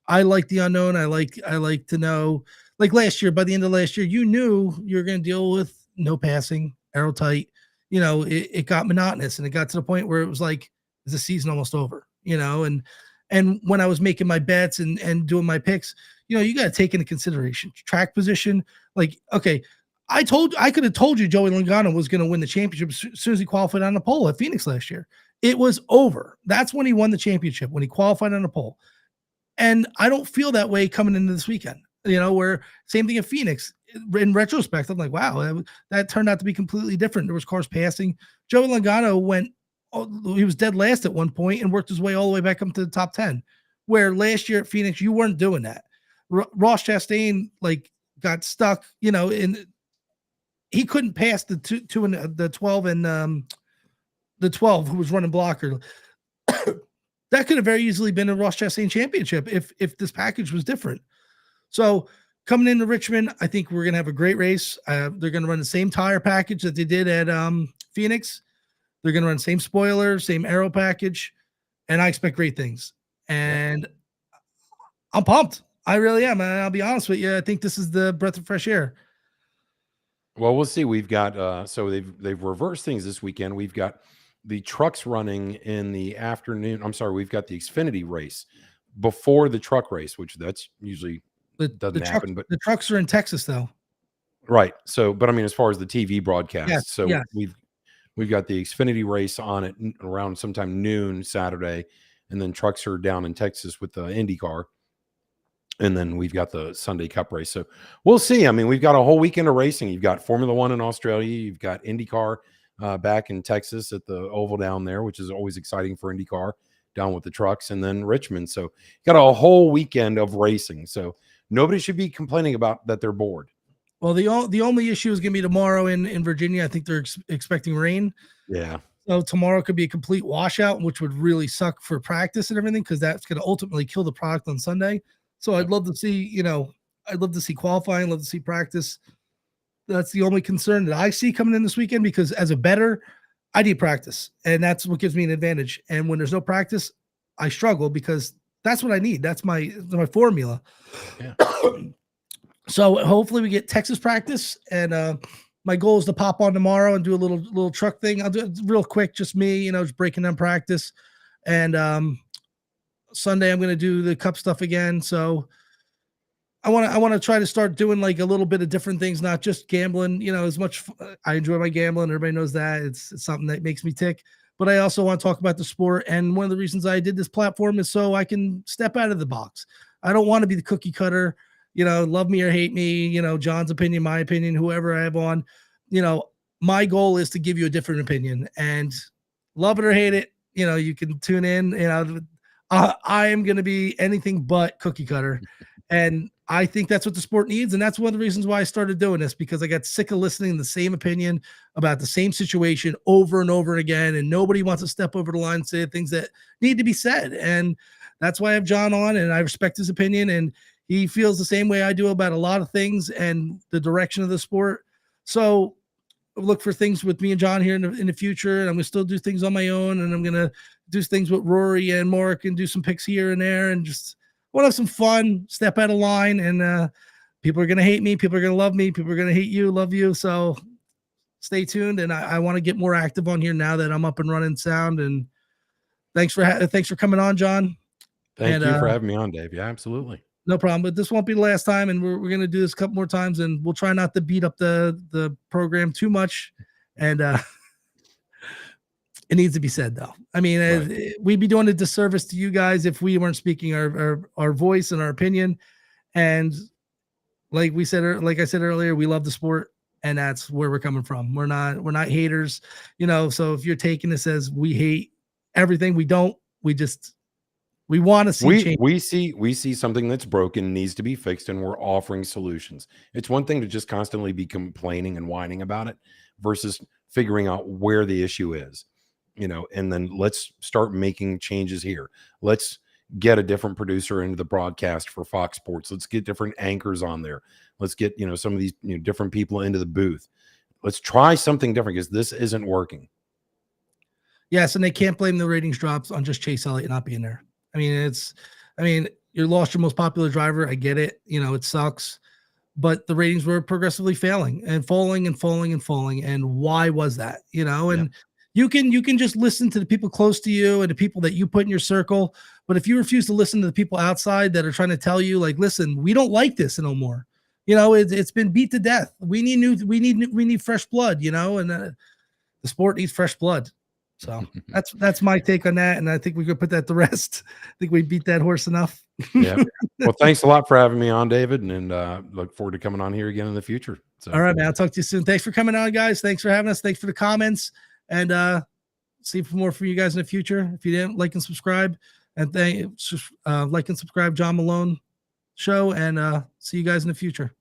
I like the unknown. I like to know. Like last year, by the end of last year, you knew you were going to deal with no passing, aero tight. It got monotonous, and it got to the point where it was like, is the season almost over? And when I was making my bets and doing my picks, you got to take into consideration track position. Like, okay, I could have told you Joey Logano was going to win the championship as soon as he qualified on the pole at Phoenix last year. It was over. That's when he won the championship, when he qualified on the pole. And I don't feel that way coming into this weekend, where same thing at Phoenix. In retrospect, I'm like, wow, that turned out to be completely different. There was cars passing. Joey Logano he was dead last at one point and worked his way all the way back up to the top 10. where last year at Phoenix, you weren't doing that. Ross Chastain like got stuck, in he couldn't pass the two and the 12 and the 12 who was running blocker. That could have very easily been a Ross Chastain championship if this package was different. So coming into Richmond, I think we're gonna have a great race. They're gonna run the same tire package that they did at Phoenix. They're gonna run the same spoiler, same aero package, and I expect great things. And I'm pumped. I really am. And I'll be honest with you. I think this is the breath of fresh air. Well, we'll see. We've got so they've reversed things this weekend. We've got the trucks running in the afternoon. I'm sorry, we've got the Xfinity race before the truck race, which that's usually doesn't happen. But the trucks are in Texas, though. Right. So, but I mean, as far as the TV broadcast, Yes, so yes. we've got the Xfinity race on it around sometime noon Saturday, and then trucks are down in Texas with the IndyCar. And then we've got the Sunday Cup race. So we'll see. I mean, we've got a whole weekend of racing. You've got Formula One in Australia. You've got IndyCar back in Texas at the oval down there, which is always exciting for IndyCar down with the trucks, and then Richmond. So you got a whole weekend of racing. So nobody should be complaining about that they're bored. Well, the only issue is going to be tomorrow in Virginia. I think they're expecting rain. Yeah. So tomorrow could be a complete washout, which would really suck for practice and everything, because that's going to ultimately kill the product on Sunday. So I'd love to see, I'd love to see qualifying, love to see practice. That's the only concern that I see coming in this weekend, because as a bettor, I need practice, and that's what gives me an advantage. And when there's no practice, I struggle, because that's what I need. That's my formula. Yeah. So hopefully we get Texas practice, and my goal is to pop on tomorrow and do a little truck thing. I'll do it real quick, just me, just breaking down practice. And Sunday I'm going to do the cup stuff again. So I want to try to start doing like a little bit of different things, not just gambling. As much I enjoy my gambling, everybody knows that it's something that makes me tick. But I also want to talk about the sport. And one of the reasons I did this platform is so I can step out of the box. I don't want to be the cookie cutter. Love me or hate me, John's opinion, my opinion, whoever I have on, my goal is to give you a different opinion, and love it or hate it. You can tune in, I am going to be anything but cookie cutter. And I think that's what the sport needs. And that's one of the reasons why I started doing this, because I got sick of listening to the same opinion about the same situation over and over again. And nobody wants to step over the line and say things that need to be said. And that's why I have John on, and I respect his opinion. And he feels the same way I do about a lot of things and the direction of the sport. So look for things with me and John here in the future. And I'm going to still do things on my own, and I'm going to do things with Rory and Mark and do some picks here and there, and just want to have some fun, step out of line. And people are going to hate me. People are going to love me. People are going to hate you, love you. So stay tuned. And I want to get more active on here now that I'm up and running sound. And thanks for coming on, John. Thank you for having me on, Dave. Yeah, absolutely. No problem. But this won't be the last time, and we're going to do this a couple more times, and we'll try not to beat up the program too much. And it needs to be said, though. I mean, right. We'd be doing a disservice to you guys if we weren't speaking our voice and our opinion. And like I said earlier, we love the sport, and that's where we're coming from. We're not haters, So if you're taking this as we hate everything, we don't. We want to see change. We see something that's broken, needs to be fixed, and we're offering solutions. It's one thing to just constantly be complaining and whining about it versus figuring out where the issue is, and then let's start making changes here. Let's get a different producer into the broadcast for Fox Sports. Let's get different anchors on there. Let's get, some of these different people into the booth. Let's try something different, because this isn't working. Yes, and they can't blame the ratings drops on just Chase Elliott not being there. I mean, you lost your most popular driver. I get it. It sucks, but the ratings were progressively failing and falling and falling and falling. And why was that? And you can just listen to the people close to you and the people that you put in your circle. But if you refuse to listen to the people outside that are trying to tell you, like, listen, we don't like this no more. It's been beat to death. We need fresh blood, and the sport needs fresh blood. So that's my take on that, and I think we could put that to rest. I think we beat that horse enough. Yeah. Well, thanks a lot for having me on, David, and look forward to coming on here again in the future. So. All right, man. I'll talk to you soon. Thanks for coming on, guys. Thanks for having us. Thanks for the comments, and see more from you guys in the future. If you didn't, like and subscribe, And like and subscribe, John Malone Show, and see you guys in the future.